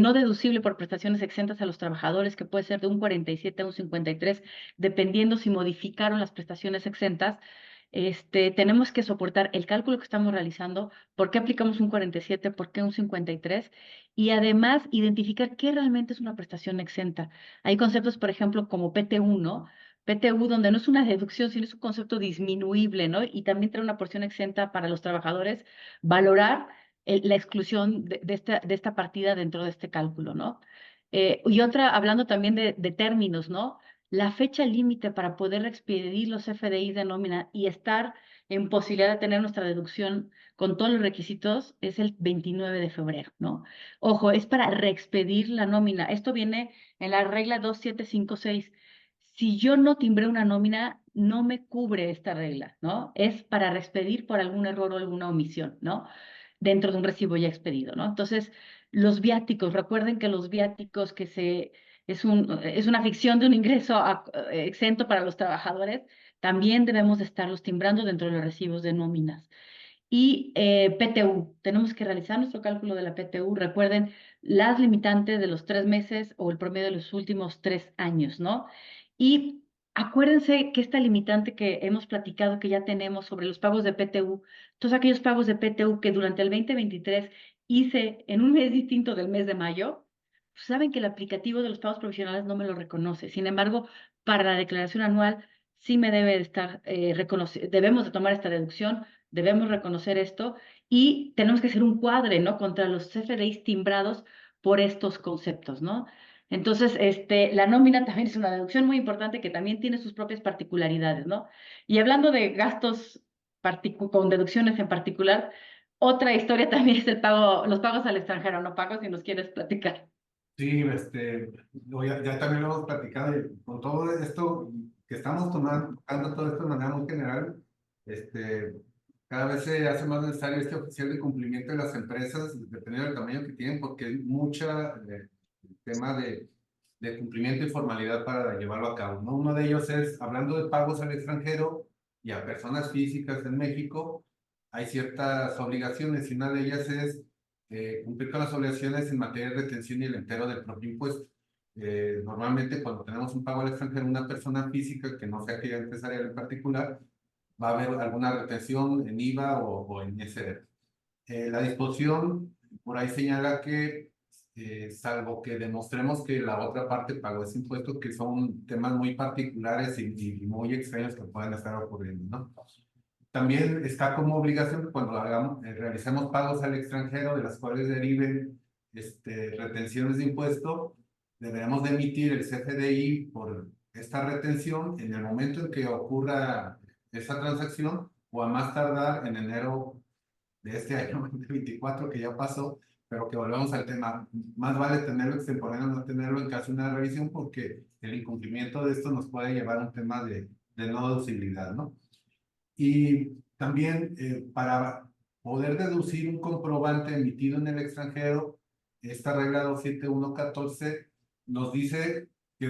no deducible por prestaciones exentas a los trabajadores, que puede ser de un 47 a un 53, dependiendo si modificaron las prestaciones exentas, tenemos que soportar el cálculo que estamos realizando, por qué aplicamos un 47, por qué un 53, y además identificar qué realmente es una prestación exenta. Hay conceptos, por ejemplo, como PTU, ¿no? PTU, donde no es una deducción, sino es un concepto disminuible, ¿no? Y también trae una porción exenta para los trabajadores, valorar la exclusión de esta partida dentro de este cálculo, ¿no? Y otra, hablando también de términos, ¿no? La fecha límite para poder expedir los FDI de nómina y estar en posibilidad de tener nuestra deducción con todos los requisitos es el 29 de febrero, ¿no? Ojo, es para reexpedir la nómina. Esto viene en la regla 2756. Si yo no timbré una nómina, no me cubre esta regla, ¿no? Es para reexpedir por algún error o alguna omisión, ¿no? Dentro de un recibo ya expedido, ¿no? Entonces, los viáticos, recuerden que los viáticos es una ficción de un ingreso exento para los trabajadores, también debemos de estarlos timbrando dentro de los recibos de nóminas. Y PTU, tenemos que realizar nuestro cálculo de la PTU. Recuerden las limitantes de los 3 meses o el promedio de los últimos 3 años, ¿no? Y acuérdense que esta limitante que hemos platicado, que ya tenemos sobre los pagos de PTU, todos aquellos pagos de PTU que durante el 2023 hice en un mes distinto del mes de mayo, pues saben que el aplicativo de los pagos provisionales no me lo reconoce. Sin embargo, para la declaración anual sí me debe de estar debemos de tomar esta deducción, debemos reconocer esto y tenemos que hacer un cuadre, ¿no? Contra los CFDIs timbrados por estos conceptos, ¿no? Entonces, la nómina también es una deducción muy importante que también tiene sus propias particularidades, ¿no? Y hablando de gastos con deducciones en particular, otra historia también es los pagos al extranjero, ¿no, Paco? Si nos quieres platicar. Sí, ya también lo hemos platicado y con todo esto que estamos tocando todo esto de manera muy general, cada vez se hace más necesario este oficial de cumplimiento de las empresas, dependiendo del tamaño que tienen, porque hay mucha tema de cumplimiento y formalidad para llevarlo a cabo, ¿no? Uno de ellos es, hablando de pagos al extranjero y a personas físicas en México, hay ciertas obligaciones y una de ellas es cumplir con las obligaciones en materia de retención y el entero del propio impuesto. Normalmente cuando tenemos un pago al extranjero, una persona física que no sea actividad empresarial en particular, va a haber alguna retención en IVA o en ISR. La disposición por ahí señala que, salvo que demostremos que la otra parte pagó ese impuesto, que son temas muy particulares y muy extraños que pueden estar ocurriendo, ¿no? También está como obligación que cuando realicemos pagos al extranjero de las cuales deriven retenciones de impuesto, deberemos de emitir el CFDI por esta retención en el momento en que ocurra esa transacción o a más tardar en enero de este año 2024 que ya pasó, pero que volvemos al tema. Más vale tenerlo extemporáneo, no tenerlo en caso de una revisión, porque el incumplimiento de esto nos puede llevar a un tema de no deducibilidad, ¿no? Y también para poder deducir un comprobante emitido en el extranjero, esta regla 27114 nos dice que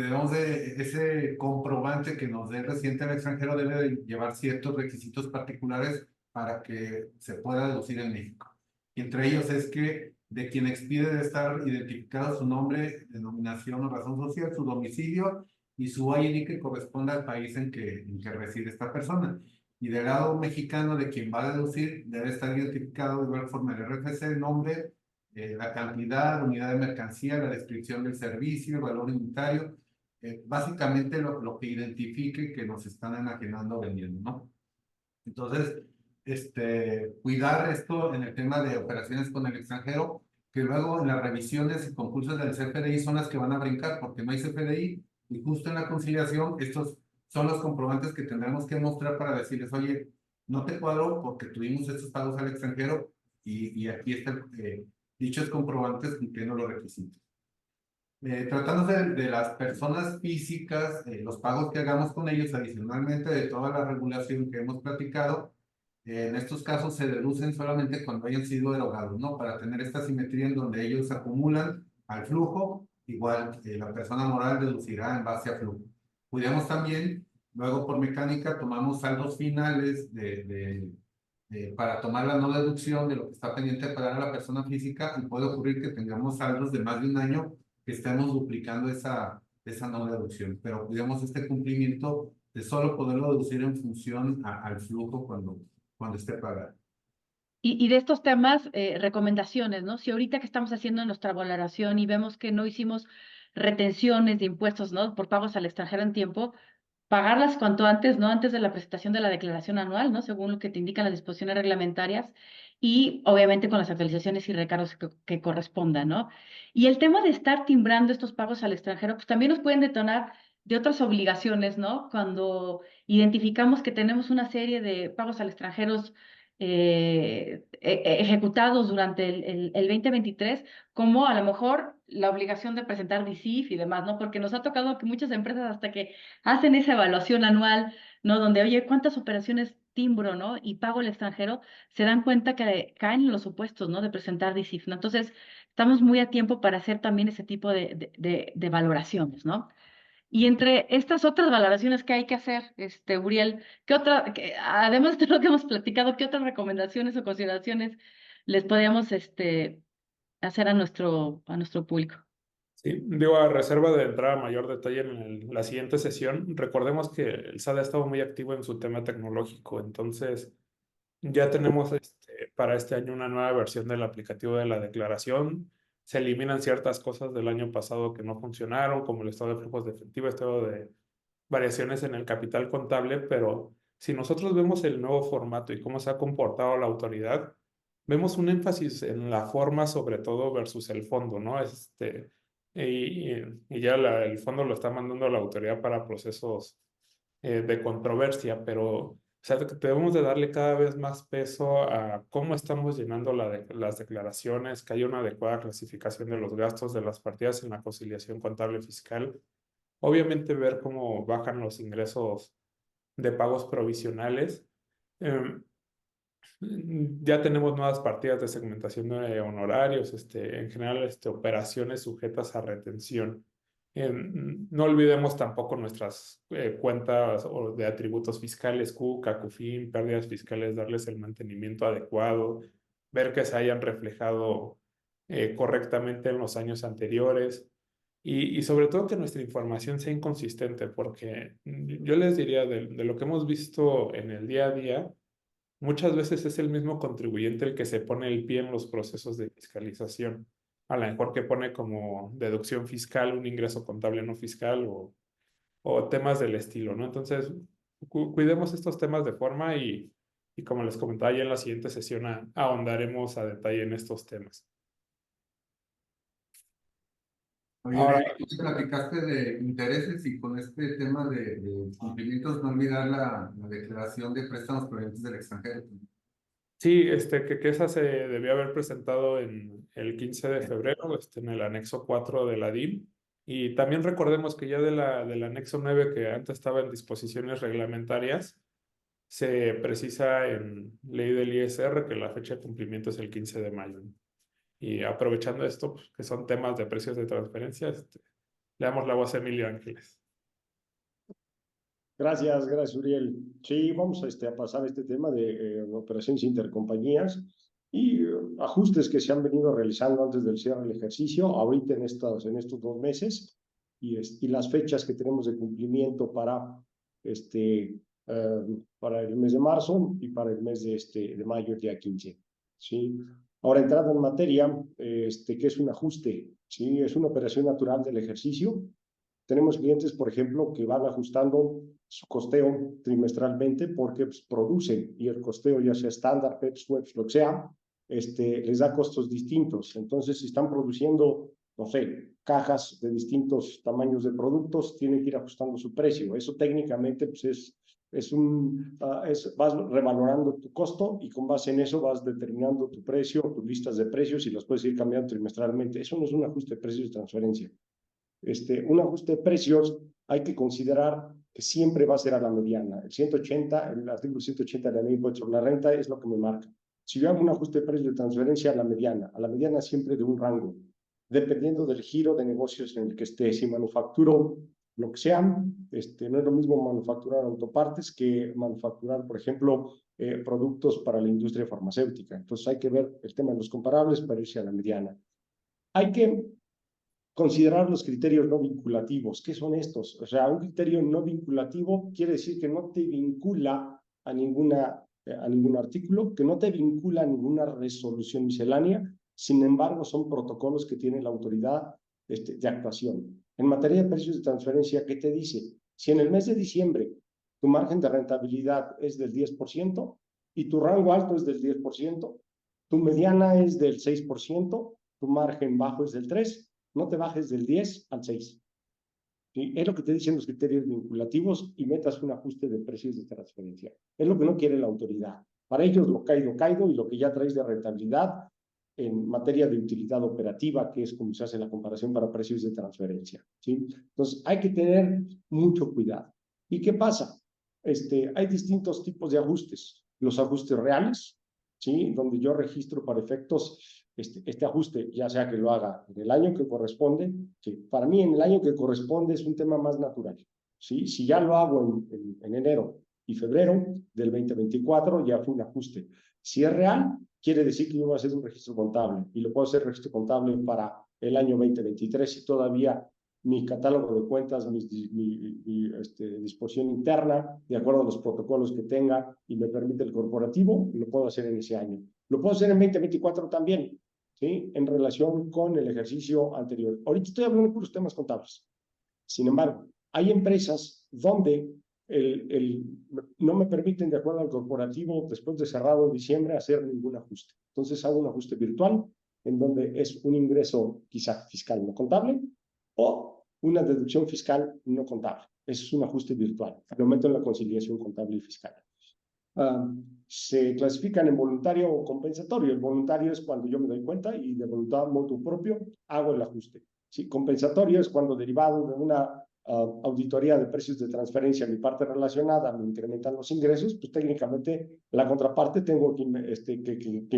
ese comprobante que nos dé el residente del extranjero debe de llevar ciertos requisitos particulares para que se pueda deducir en México. Y entre ellos es que de quien expide debe estar identificado su nombre, denominación o razón social, su domicilio y su INI que corresponda al país en que reside esta persona. Y del lado mexicano de quien va a deducir debe estar identificado de igual forma el RFC, el nombre, la cantidad, la unidad de mercancía, la descripción del servicio, el valor unitario, básicamente lo que identifique que nos están enajenando o vendiendo, ¿no? Entonces, cuidar esto en el tema de operaciones con el extranjero, que luego en las revisiones y concursos del CFDI son las que van a brincar, porque no hay CFDI, y justo en la conciliación, estos son los comprobantes que tendremos que mostrar para decirles, oye, no te cuadro porque tuvimos estos pagos al extranjero, y aquí están dichos comprobantes cumpliendo los requisitos. Tratándose de las personas físicas, los pagos que hagamos con ellos, adicionalmente de toda la regulación que hemos platicado, en estos casos se deducen solamente cuando hayan sido erogados, ¿no? Para tener esta simetría en donde ellos acumulan al flujo, igual la persona moral deducirá en base a flujo. Pudiéramos también, luego por mecánica, tomamos saldos finales para tomar la no deducción de lo que está pendiente de pagar a la persona física, y puede ocurrir que tengamos saldos de más de un año que estemos duplicando esa no deducción, pero cuidemos este cumplimiento de solo poderlo deducir en función al flujo cuando esté pagado. Y de estos temas, recomendaciones, ¿no? Si ahorita que estamos haciendo nuestra valoración y vemos que no hicimos retenciones de impuestos, ¿no? Por pagos al extranjero en tiempo, pagarlas cuanto antes, ¿no? Antes de la presentación de la declaración anual, ¿no? Según lo que te indican las disposiciones reglamentarias y obviamente con las actualizaciones y recargos que correspondan, ¿no? Y el tema de estar timbrando estos pagos al extranjero, pues también nos pueden detonar de otras obligaciones, ¿no? Cuando identificamos que tenemos una serie de pagos al extranjero ejecutados durante el 2023, como a lo mejor la obligación de presentar DICIF y demás, ¿no? Porque nos ha tocado que muchas empresas hasta que hacen esa evaluación anual, ¿no? Donde, oye, ¿cuántas operaciones timbro, ¿no? Y pago al extranjero, se dan cuenta que caen en los supuestos, ¿no? De presentar DICIF, ¿no? Entonces, estamos muy a tiempo para hacer también ese tipo de valoraciones, ¿no? Y entre estas otras valoraciones que hay que hacer, Uriel, además de lo que hemos platicado, ¿qué otras recomendaciones o consideraciones les podríamos hacer a nuestro público? Sí, digo, a reserva de entrar a mayor detalle en la siguiente sesión, recordemos que el SAT ha estado muy activo en su tema tecnológico, entonces ya tenemos para este año una nueva versión del aplicativo de la declaración. Se eliminan ciertas cosas del año pasado que no funcionaron, como el estado de flujos de efectivo, estado de variaciones en el capital contable, pero si nosotros vemos el nuevo formato y cómo se ha comportado la autoridad, vemos un énfasis en la forma sobre todo versus el fondo, ¿no? Y ya el fondo lo está mandando a la autoridad para procesos de controversia, pero o sea, debemos de darle cada vez más peso a cómo estamos llenando las declaraciones, que haya una adecuada clasificación de los gastos de las partidas en la conciliación contable fiscal. Obviamente ver cómo bajan los ingresos de pagos provisionales. Em, ya tenemos nuevas partidas de segmentación de honorarios, en general, operaciones sujetas a retención. No olvidemos tampoco nuestras cuentas de atributos fiscales, CUCA, CUFIN, pérdidas fiscales, darles el mantenimiento adecuado, ver que se hayan reflejado correctamente en los años anteriores y sobre todo que nuestra información sea inconsistente, porque yo les diría de lo que hemos visto en el día a día, muchas veces es el mismo contribuyente el que se pone el pie en los procesos de fiscalización. A lo mejor que pone como deducción fiscal un ingreso contable no fiscal o temas del estilo, ¿no? Entonces, cuidemos estos temas de forma y como les comentaba ya en la siguiente sesión, ahondaremos a detalle en estos temas. Oye, Ahora, tú platicaste de intereses y con este tema de cumplimientos, no olvidar la declaración de préstamos provenientes del extranjero. sí, que esa se debió haber presentado en el 15 de febrero, en el anexo 4 de la DIM. Y también recordemos que ya del anexo 9, que antes estaba en disposiciones reglamentarias, se precisa en ley del ISR que la fecha de cumplimiento es el 15 de mayo. Y aprovechando esto, pues, que son temas de precios de transferencia, le damos la voz a Emilio Ángeles. Gracias, Uriel. Sí, vamos a pasar este tema de operaciones intercompañías y ajustes que se han venido realizando antes del cierre del ejercicio, ahorita en estos 2 meses, y las fechas que tenemos de cumplimiento para el mes de marzo y para el mes de mayo, el día 15. ¿Sí? Ahora, entrando en materia, ¿qué es un ajuste? ¿Sí? Es una operación natural del ejercicio. Tenemos clientes, por ejemplo, que van ajustando su costeo trimestralmente porque pues, producen y el costeo, ya sea estándar, PEPS, WEPS, lo que sea, les da costos distintos. Entonces, si están produciendo, no sé, cajas de distintos tamaños de productos, tienen que ir ajustando su precio. Eso técnicamente pues, vas revalorando tu costo y con base en eso vas determinando tu precio, tus listas de precios y las puedes ir cambiando trimestralmente. Eso no es un ajuste de precios de transferencia. Un ajuste de precios hay que considerar que siempre va a ser a la mediana. El artículo 180 de la ley de impuestos sobre la renta es lo que me marca. Si yo hago un ajuste de precios de transferencia a la mediana siempre de un rango, dependiendo del giro de negocios en el que esté. Si manufacturo lo que sea, no es lo mismo manufacturar autopartes que manufacturar, por ejemplo, productos para la industria farmacéutica. Entonces hay que ver el tema de los comparables para irse a la mediana. Hay que considerar los criterios no vinculativos. ¿Qué son estos? O sea, un criterio no vinculativo quiere decir que no te vincula a ningún artículo, que no te vincula a ninguna resolución miscelánea. Sin embargo, son protocolos que tiene la autoridad de actuación. En materia de precios de transferencia, ¿qué te dice? Si en el mes de diciembre tu margen de rentabilidad es del 10% y tu rango alto es del 10%, tu mediana es del 6%, tu margen bajo es del 3%, no te bajes del 10 al 6. ¿Sí? Es lo que te dicen los criterios vinculativos y metas un ajuste de precios de transferencia. Es lo que no quiere la autoridad. Para ellos lo caído y lo que ya traes de rentabilidad en materia de utilidad operativa, que es como se hace la comparación para precios de transferencia. ¿Sí? Entonces hay que tener mucho cuidado. ¿Y qué pasa? Hay distintos tipos de ajustes. Los ajustes reales, ¿sí? Donde yo registro para efectos este ajuste, ya sea que lo haga en el año que corresponde, que para mí en el año que corresponde es un tema más natural, ¿sí? Si ya lo hago en enero y febrero del 2024, ya fue un ajuste. Si es real, quiere decir que yo voy a hacer un registro contable y lo puedo hacer registro contable para el año 2023 y todavía mi catálogo de cuentas, mi disposición interna, de acuerdo a los protocolos que tenga y me permite el corporativo, lo puedo hacer en ese año. Lo puedo hacer en 2024 también, ¿sí? En relación con el ejercicio anterior. Ahorita estoy hablando de puros temas contables. Sin embargo, hay empresas donde no me permiten, de acuerdo al corporativo, después de cerrado diciembre, hacer ningún ajuste. Entonces hago un ajuste virtual, en donde es un ingreso quizá fiscal no contable o una deducción fiscal no contable. Eso es un ajuste virtual. Lo meto en la conciliación contable y fiscal. Se clasifican en voluntario o compensatorio. El voluntario es cuando yo me doy cuenta y de voluntad motu propio hago el ajuste. ¿Sí? Compensatorio es cuando, derivado de una auditoría de precios de transferencia, mi parte relacionada, me incrementan los ingresos, pues técnicamente la contraparte tengo que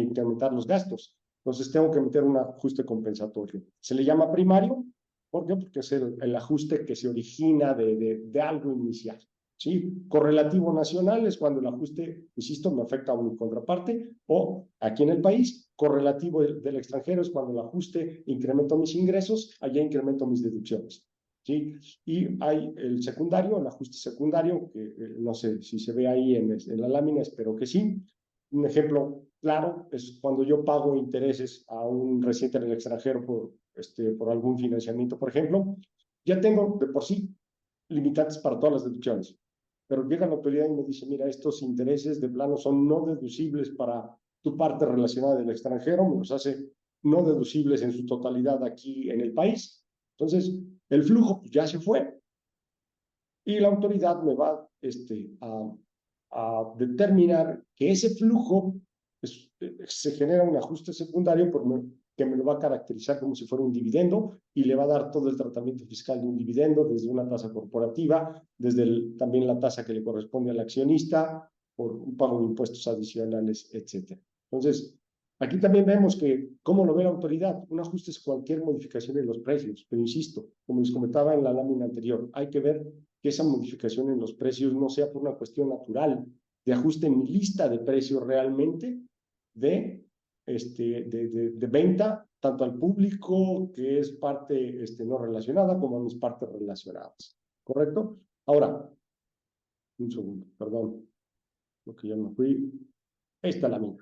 incrementar los gastos. Entonces tengo que meter un ajuste compensatorio. Se le llama primario. ¿Por qué? Porque es el ajuste que se origina de algo inicial. ¿Sí? Correlativo nacional es cuando el ajuste, insisto, me afecta a mi contraparte, o aquí en el país, correlativo del extranjero es cuando el ajuste incremento mis ingresos, allá incremento mis deducciones. ¿Sí? Y hay el secundario, el ajuste secundario, que no sé si se ve ahí en la lámina, espero que sí. Un ejemplo claro es cuando yo pago intereses a un residente en el extranjero por algún financiamiento, por ejemplo, ya tengo de por sí limitantes para todas las deducciones. Pero llega la autoridad y me dice, mira, estos intereses de plano son no deducibles para tu parte relacionada del extranjero, me los hace no deducibles en su totalidad aquí en el país. Entonces, el flujo pues, ya se fue y la autoridad me va a determinar que ese flujo se genera un ajuste secundario que me lo va a caracterizar como si fuera un dividendo y le va a dar todo el tratamiento fiscal de un dividendo, desde una tasa corporativa, desde también la tasa que le corresponde al accionista, por un pago de impuestos adicionales, etc. Entonces, aquí también vemos que, ¿cómo lo ve la autoridad? Un ajuste es cualquier modificación en los precios, pero insisto, como les comentaba en la lámina anterior, hay que ver que esa modificación en los precios no sea por una cuestión natural de ajuste en mi lista de precios realmente de venta, tanto al público que es parte no relacionada como a mis partes relacionadas. ¿Correcto? Ahora, un segundo, perdón, porque ya me fui. Esta es la mía.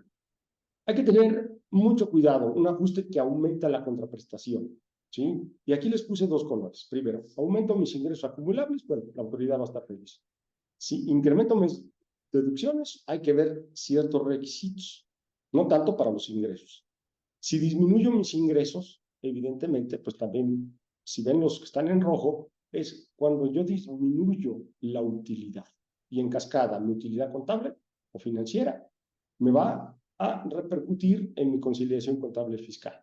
Hay que tener mucho cuidado, un ajuste que aumenta la contraprestación. ¿Sí? Y aquí les puse dos colores. Primero, aumento mis ingresos acumulables, bueno, la autoridad va a estar feliz. Si incremento mis deducciones, hay que ver ciertos requisitos, no tanto para los ingresos. Si disminuyo mis ingresos, evidentemente, pues también, si ven los que están en rojo, es cuando yo disminuyo la utilidad. Y en cascada, mi utilidad contable o financiera me va a repercutir en mi conciliación contable fiscal.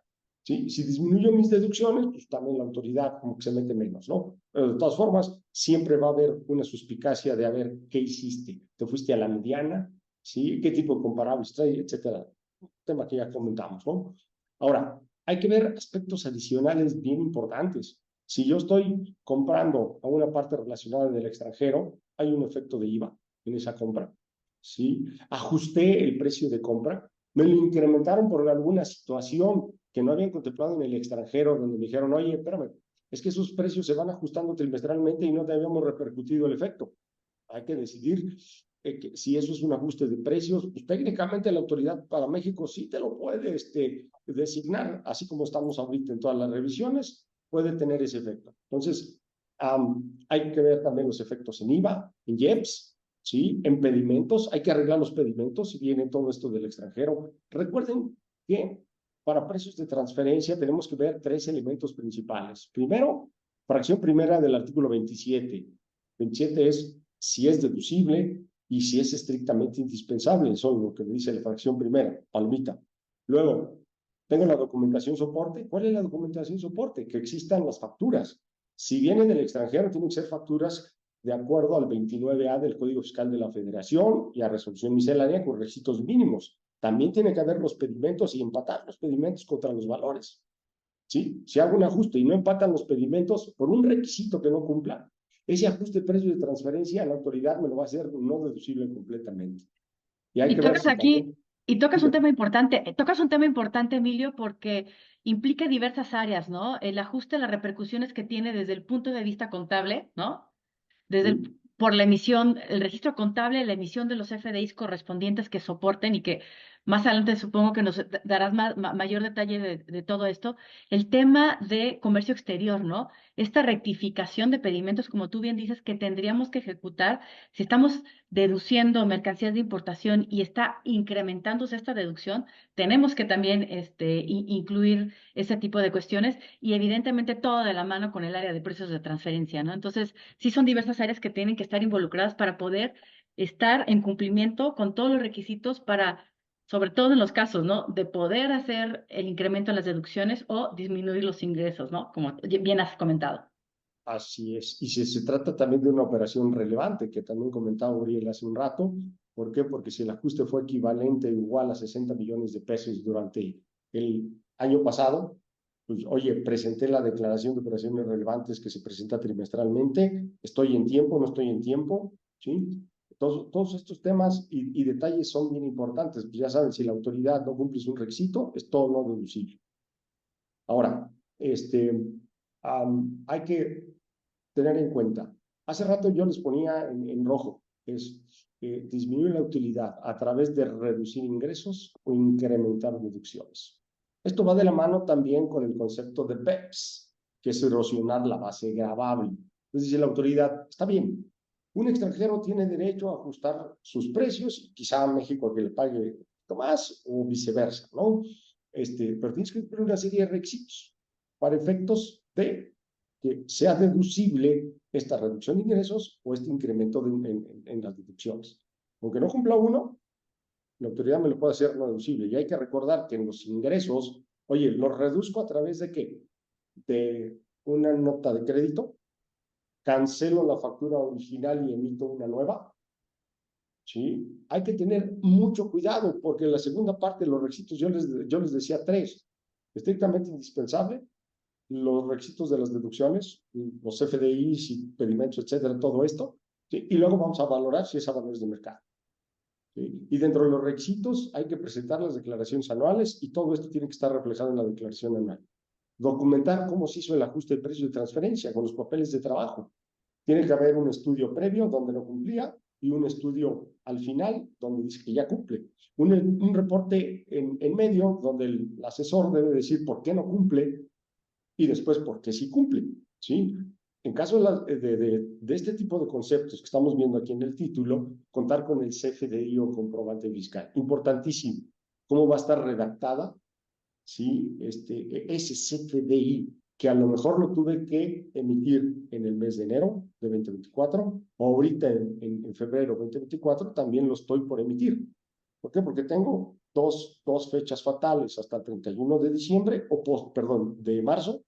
¿Sí? Si disminuyo mis deducciones, pues también la autoridad como que se mete menos, ¿no? Pero de todas formas, siempre va a haber una suspicacia de a ver qué hiciste. ¿Te fuiste a la mediana? ¿Sí? ¿Qué tipo de comparables trae? Etcétera. Un tema que ya comentamos, ¿no? Ahora, hay que ver aspectos adicionales bien importantes. Si yo estoy comprando a una parte relacionada del extranjero, hay un efecto de IVA en esa compra. ¿Sí? Ajusté el precio de compra, me lo incrementaron por alguna situación que no habían contemplado en el extranjero, donde me dijeron, oye, espérame, es que esos precios se van ajustando trimestralmente y no te habíamos repercutido el efecto. Hay que decidir que si eso es un ajuste de precios, pues técnicamente la autoridad para México sí te lo puede designar, así como estamos ahorita en todas las revisiones, puede tener ese efecto. Entonces, hay que ver también los efectos en IVA, en IEPS, ¿sí? En pedimentos, hay que arreglar los pedimentos si viene todo esto del extranjero. Recuerden que para precios de transferencia tenemos que ver tres elementos principales. Primero, fracción primera del artículo 27. 27 es si es deducible y si es estrictamente indispensable. Eso es lo que dice la fracción primera, palmita. Luego, tengo la documentación soporte. ¿Cuál es la documentación soporte? Que existan las facturas. Si vienen del extranjero, tienen que ser facturas de acuerdo al 29A del Código Fiscal de la Federación y a resolución miscelánea con requisitos mínimos. también tiene que haber los pedimentos y empatar los pedimentos contra los valores. ¿Sí? Si hago un ajuste y no empatan los pedimentos por un requisito que no cumpla, ese ajuste de precio de transferencia, la autoridad me lo va a hacer no deducible completamente. Y hay Y que ver tocas si aquí, también... y tocas un tema importante, Emilio, porque implica diversas áreas, ¿no? El ajuste, las repercusiones que tiene desde el punto de vista contable, ¿no? Sí. Por la emisión, el registro contable, la emisión de los FDIs correspondientes que soporten y que más adelante supongo que nos darás mayor detalle de todo esto. El tema de comercio exterior, ¿no? Esta rectificación de pedimentos, como tú bien dices, que tendríamos que ejecutar si estamos deduciendo mercancías de importación y está incrementándose esta deducción, tenemos que también incluir ese tipo de cuestiones y evidentemente todo de la mano con el área de precios de transferencia, ¿no? Entonces, sí son diversas áreas que tienen que estar involucradas para poder estar en cumplimiento con todos los requisitos para, sobre todo en los casos, ¿no? De poder hacer el incremento en las deducciones o disminuir los ingresos, ¿no? Como bien has comentado. Así es. Y si se trata también de una operación relevante, que también comentaba Uriel hace un rato. ¿Por qué? Porque si el ajuste fue equivalente o igual a 60 millones de pesos durante el año pasado, pues oye, presenté la declaración de operaciones relevantes que se presenta trimestralmente, estoy en tiempo, no estoy en tiempo, ¿sí? Todos estos temas y detalles son bien importantes. Pues ya saben, si la autoridad no cumple un requisito, es todo no deducible. Ahora, hay que tener en cuenta. Hace rato yo les ponía en rojo, es disminuir la utilidad a través de reducir ingresos o incrementar deducciones. Esto va de la mano también con el concepto de BEPS, que es erosionar la base gravable. Es decir, la autoridad, está bien, un extranjero tiene derecho a ajustar sus precios, quizá a México que le pague más o viceversa, ¿no? Pero tienes que cumplir una serie de requisitos para efectos de que sea deducible esta reducción de ingresos o este incremento en las deducciones. Aunque no cumpla uno, la autoridad me lo puede hacer no deducible. Y hay que recordar que en los ingresos, oye, ¿los reduzco a través de qué? De una nota de crédito, cancelo la factura original y emito una nueva. ¿Sí? Hay que tener mucho cuidado porque en la segunda parte de los requisitos yo les decía tres. Estrictamente indispensable, los requisitos de las deducciones, los FDIs y pedimentos, etcétera, todo esto, ¿sí? Y luego vamos a valorar si esa valor es de mercado. ¿Sí? Y dentro de los requisitos hay que presentar las declaraciones anuales y todo esto tiene que estar reflejado en la declaración anual. Documentar cómo se hizo el ajuste de precio de transferencia con los papeles de trabajo. Tiene que haber un estudio previo donde no cumplía y un estudio al final donde dice que ya cumple. Un reporte en medio donde el asesor debe decir por qué no cumple y después porque sí cumple, ¿sí? En caso de este tipo de conceptos que estamos viendo aquí en el título, contar con el CFDI o comprobante fiscal. Importantísimo. ¿Cómo va a estar redactada? ¿Sí? Ese CFDI, que a lo mejor lo tuve que emitir en el mes de enero de 2024, o ahorita en febrero de 2024, también lo estoy por emitir. ¿Por qué? Porque tengo dos fechas fatales hasta el 31 de diciembre, de marzo,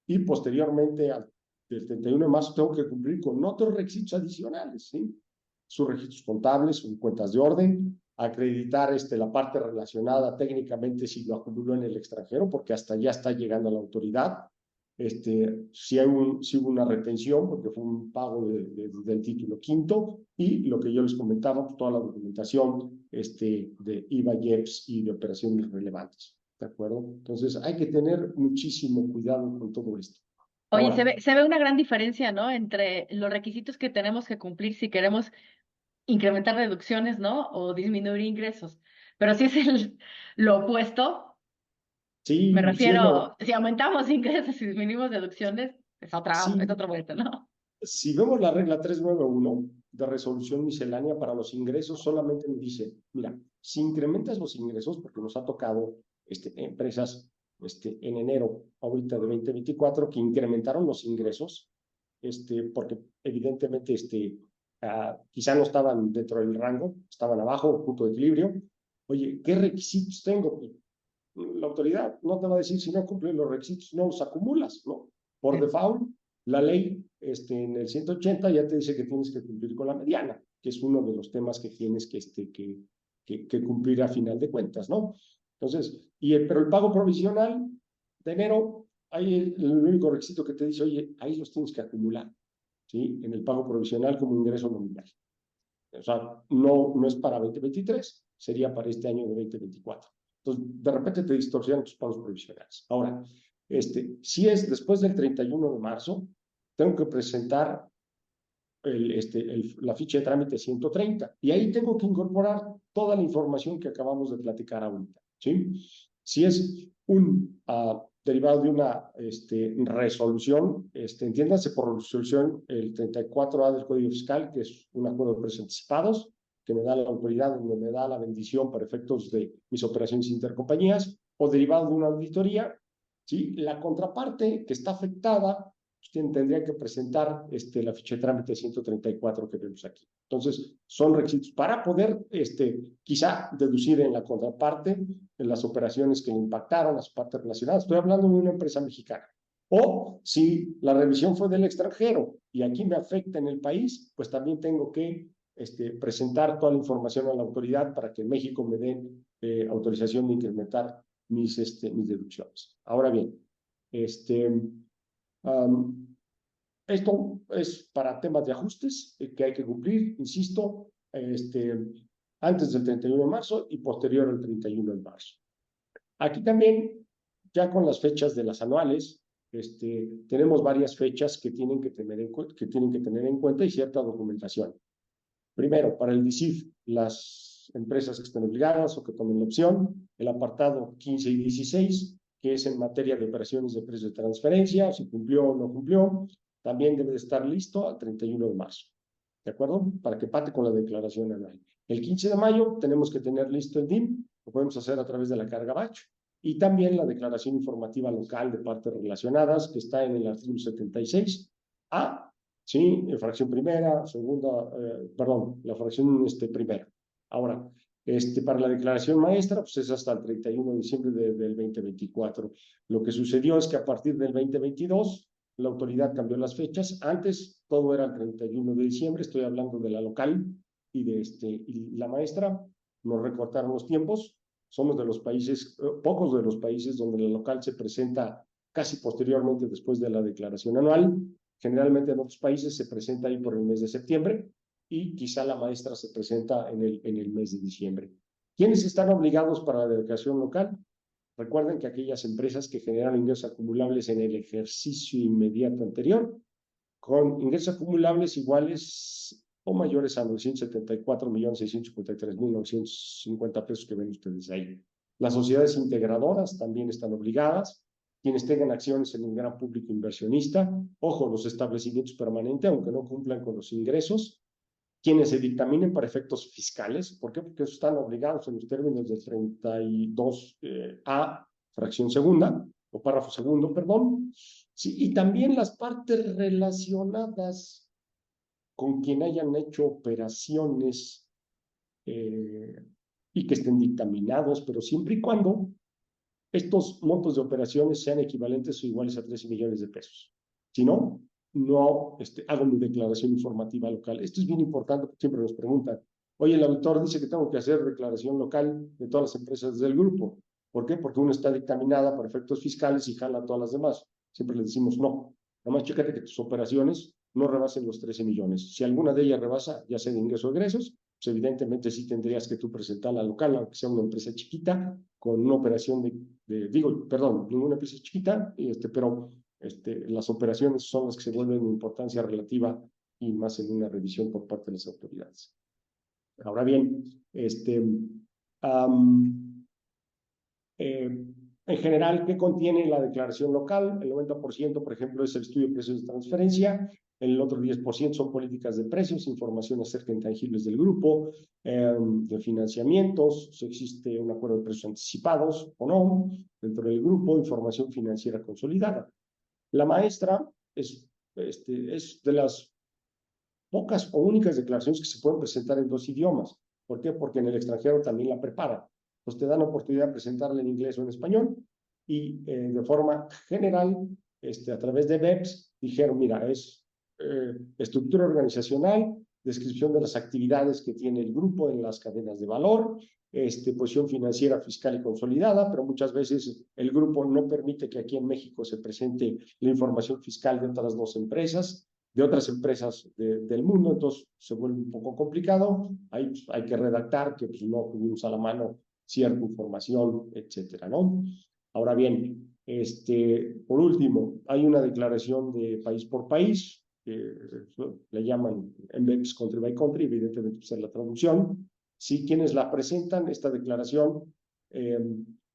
y posteriormente al del 31 de marzo tengo que cumplir con otros requisitos adicionales, ¿sí? Sus registros contables, sus cuentas de orden, acreditar la parte relacionada técnicamente si lo acumuló en el extranjero, porque hasta ya está llegando a la autoridad. Si hubo una retención, porque fue un pago del título quinto, y lo que yo les comentaba, pues, toda la documentación de IVA, IEPS y de operaciones relevantes. ¿De acuerdo? Entonces hay que tener muchísimo cuidado con todo esto. Oye, Ahora, se ve una gran diferencia, ¿no? Entre los requisitos que tenemos que cumplir si queremos incrementar deducciones, ¿no? O disminuir ingresos. Pero si es lo opuesto, me sí, sí es refiero, si aumentamos ingresos y disminuimos deducciones, es sí, otro vuelto, ¿no? si vemos la regla 391 de resolución miscelánea para los ingresos, solamente me dice, mira, si incrementas los ingresos, porque nos ha tocado empresas en enero ahorita de 2024 que incrementaron los ingresos, porque evidentemente quizá no estaban dentro del rango, estaban abajo, punto de equilibrio. Oye, ¿qué requisitos tengo? Pues, la autoridad no te va a decir si no cumplen los requisitos, no los acumulas, ¿no? Por default, la ley en el 180 ya te dice que tienes que cumplir con la mediana, que es uno de los temas que tienes que que cumplir a final de cuentas, ¿no? Entonces, pero el pago provisional de enero, ahí el único requisito que te dice, oye, ahí los tienes que acumular, ¿sí? En el pago provisional como ingreso nominal. O sea, no es para 2023, sería para este año de 2024. Entonces, de repente te distorsionan tus pagos provisionales. Ahora, si es después del 31 de marzo, tengo que presentar la ficha de trámite 130 y ahí tengo que incorporar toda la información que acabamos de platicar ahorita, ¿sí? Si es un derivado de una resolución, entiéndase por resolución el 34A del Código Fiscal, que es un acuerdo de precios anticipados, que me da la autoridad, donde me da la bendición para efectos de mis operaciones intercompañías, o derivado de una auditoría, ¿sí? La contraparte que está afectada tendría que presentar la ficha de trámite 134 que vemos aquí. Entonces, son requisitos para poder quizá deducir en la contraparte en las operaciones que le impactaron, las partes relacionadas. Estoy hablando de una empresa mexicana. O si la revisión fue del extranjero y aquí me afecta en el país, pues también tengo que presentar toda la información a la autoridad para que en México me den autorización de incrementar mis deducciones. Ahora bien, esto es para temas de ajustes que hay que cumplir, insisto, antes del 31 de marzo y posterior al 31 de marzo. Aquí también, ya con las fechas de las anuales, tenemos varias fechas que tienen que tener en cuenta y cierta documentación. Primero, para el DICIF, las empresas que estén obligadas o que tomen la opción, el apartado 15 y 16, que es en materia de operaciones de precios de transferencia, si cumplió o no cumplió, también debe de estar listo al 31 de marzo, ¿de acuerdo? Para que pate con la declaración anual. El 15 de mayo tenemos que tener listo el DIM, lo podemos hacer a través de la carga batch, y también la declaración informativa local de partes relacionadas, que está en el artículo 76A, ¿sí? Fracción primera, segunda, perdón, la fracción primera. Ahora, para la declaración maestra, pues es hasta el 31 de diciembre del 2024. Lo que sucedió es que a partir del 2022, la autoridad cambió las fechas. Antes todo era el 31 de diciembre, estoy hablando de la local y la maestra, nos recortaron los tiempos. Somos de los países, pocos de los países donde la local se presenta casi posteriormente después de la declaración anual. Generalmente en otros países se presenta ahí por el mes de septiembre y quizá la maestra se presenta en el mes de diciembre. ¿Quiénes están obligados para la declaración local? Recuerden que aquellas empresas que generan ingresos acumulables en el ejercicio inmediato anterior, con ingresos acumulables iguales o mayores a 974.653.950 pesos que ven ustedes ahí. Las sociedades integradoras también están obligadas. Quienes tengan acciones en un gran público inversionista, ojo, los establecimientos permanentes, aunque no cumplan con los ingresos, quienes se dictaminen para efectos fiscales. ¿Por qué? Porque están obligados en los términos del 32A, fracción segunda, o párrafo segundo, perdón. Sí, y también las partes relacionadas con quien hayan hecho operaciones y que estén dictaminados, pero siempre y cuando estos montos de operaciones sean equivalentes o iguales a 13 millones de pesos. Si no, no hago mi declaración informativa local. Esto es bien importante porque siempre nos preguntan, oye, el auditor dice que tengo que hacer declaración local de todas las empresas del grupo. ¿Por qué? Porque una está dictaminada para efectos fiscales y jala a todas las demás. Siempre le decimos no. Nada más chécate que tus operaciones no rebasen los 13 millones. Si alguna de ellas rebasa, ya sea de ingresos o egresos, pues evidentemente sí tendrías que tú presentar la local, aunque sea una empresa chiquita, con una operación ninguna empresa chiquita, pero las operaciones son las que se vuelven de importancia relativa y más en una revisión por parte de las autoridades. Ahora bien, en general, ¿qué contiene la declaración local? El 90%, por ejemplo, es el estudio de precios de transferencia, el otro 10% son políticas de precios, información acerca de intangibles del grupo, de financiamientos, si existe un acuerdo de precios anticipados o no dentro del grupo, información financiera consolidada. La maestra es de las pocas o únicas declaraciones que se pueden presentar en 2 idiomas. ¿Por qué? Porque en el extranjero también la preparan. Pues te dan la oportunidad de presentarla en inglés o en español y de forma general, a través de BEPS, dijeron, mira, es estructura organizacional, descripción de las actividades que tiene el grupo en las cadenas de valor, posición financiera, fiscal y consolidada, pero muchas veces el grupo no permite que aquí en México se presente la información fiscal de otras dos empresas, de otras empresas del mundo, entonces se vuelve un poco complicado. Ahí pues, hay que redactar que pues, no tuvimos a la mano cierta información, etcétera, ¿no? Ahora bien, por último, hay una declaración de país por país, le llaman MBEPS Country by Country, evidentemente pues, es la traducción. Sí, quienes la presentan, esta declaración,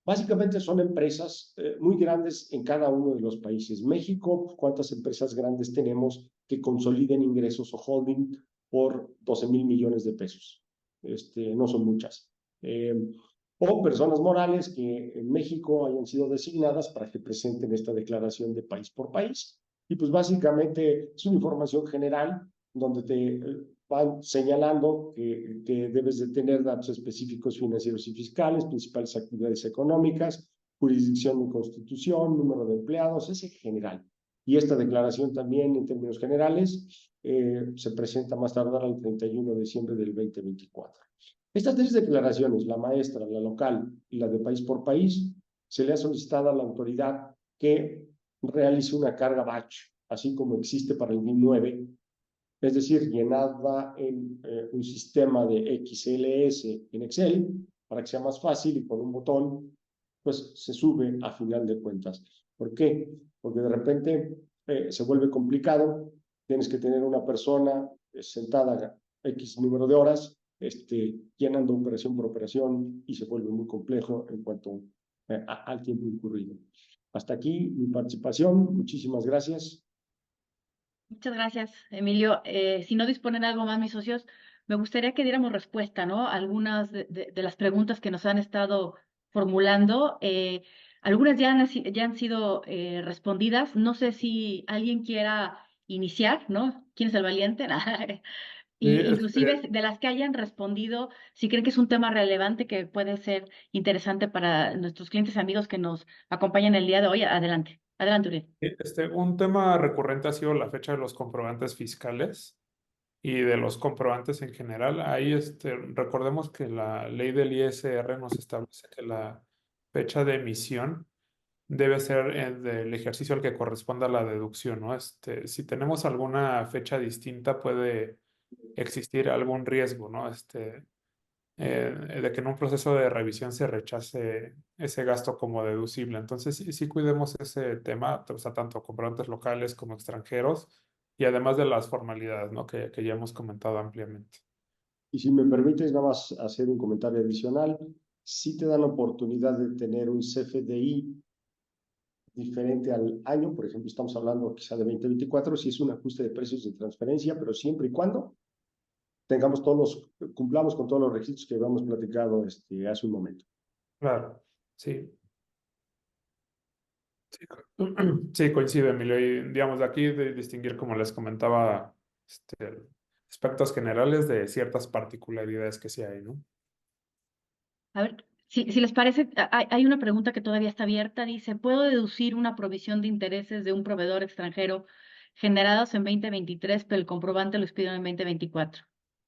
básicamente son empresas muy grandes en cada uno de los países. México, ¿cuántas empresas grandes tenemos que consoliden ingresos o holding por 12,000 millones de pesos? No son muchas. O personas morales que en México hayan sido designadas para que presenten esta declaración de país por país. Y pues básicamente es una información general donde te van señalando que debes de tener datos específicos financieros y fiscales, principales actividades económicas, jurisdicción y constitución, número de empleados, es en general. Y esta declaración también, en términos generales, se presenta más tardar al 31 de diciembre del 2024. Estas tres declaraciones, la maestra, la local y la de país por país, se le ha solicitado a la autoridad que realice una carga batch, así como existe para el BIN 9, es decir, llenada en un sistema de XLS en Excel, para que sea más fácil y con un botón, pues se sube a final de cuentas. ¿Por qué? Porque de repente se vuelve complicado, tienes que tener una persona sentada X número de horas, llenando operación por operación y se vuelve muy complejo en cuanto al tiempo incurrido. Hasta aquí mi participación. Muchísimas gracias. Muchas gracias, Emilio. Si no disponen de algo más mis socios, me gustaría que diéramos respuesta, ¿no? A algunas de las preguntas que nos han estado formulando. Algunas ya han sido respondidas. No sé si alguien quiera iniciar, ¿no? ¿Quién es el valiente? Sí, Y inclusive de las que hayan respondido, si creen que es un tema relevante que puede ser interesante para nuestros clientes y amigos que nos acompañan el día de hoy, adelante. Adelante, Uriel. un tema recurrente ha sido la fecha de los comprobantes fiscales y de los comprobantes en general. Ahí recordemos que la ley del ISR nos establece que la fecha de emisión debe ser del ejercicio al que corresponda la deducción, ¿no? Si tenemos alguna fecha distinta, puede existir algún riesgo, ¿no? De que en un proceso de revisión se rechace ese gasto como deducible. Entonces, sí cuidemos ese tema, o sea, tanto comprobantes locales como extranjeros, y además de las formalidades, ¿no? Que ya hemos comentado ampliamente. Y si me permites nada más hacer un comentario adicional, sí te dan la oportunidad de tener un CFDI diferente al año, por ejemplo, estamos hablando quizá de 2024, si es un ajuste de precios de transferencia, pero siempre y cuando cumplamos con todos los requisitos que habíamos platicado hace un momento. Claro, sí. Sí, coincide, Emilio. Y digamos, de aquí de distinguir, como les comentaba, aspectos generales de ciertas particularidades que sí hay, ¿no? A ver, si les parece, hay una pregunta que todavía está abierta. Dice, ¿puedo deducir una provisión de intereses de un proveedor extranjero generados en 2023, pero el comprobante lo pido en 2024?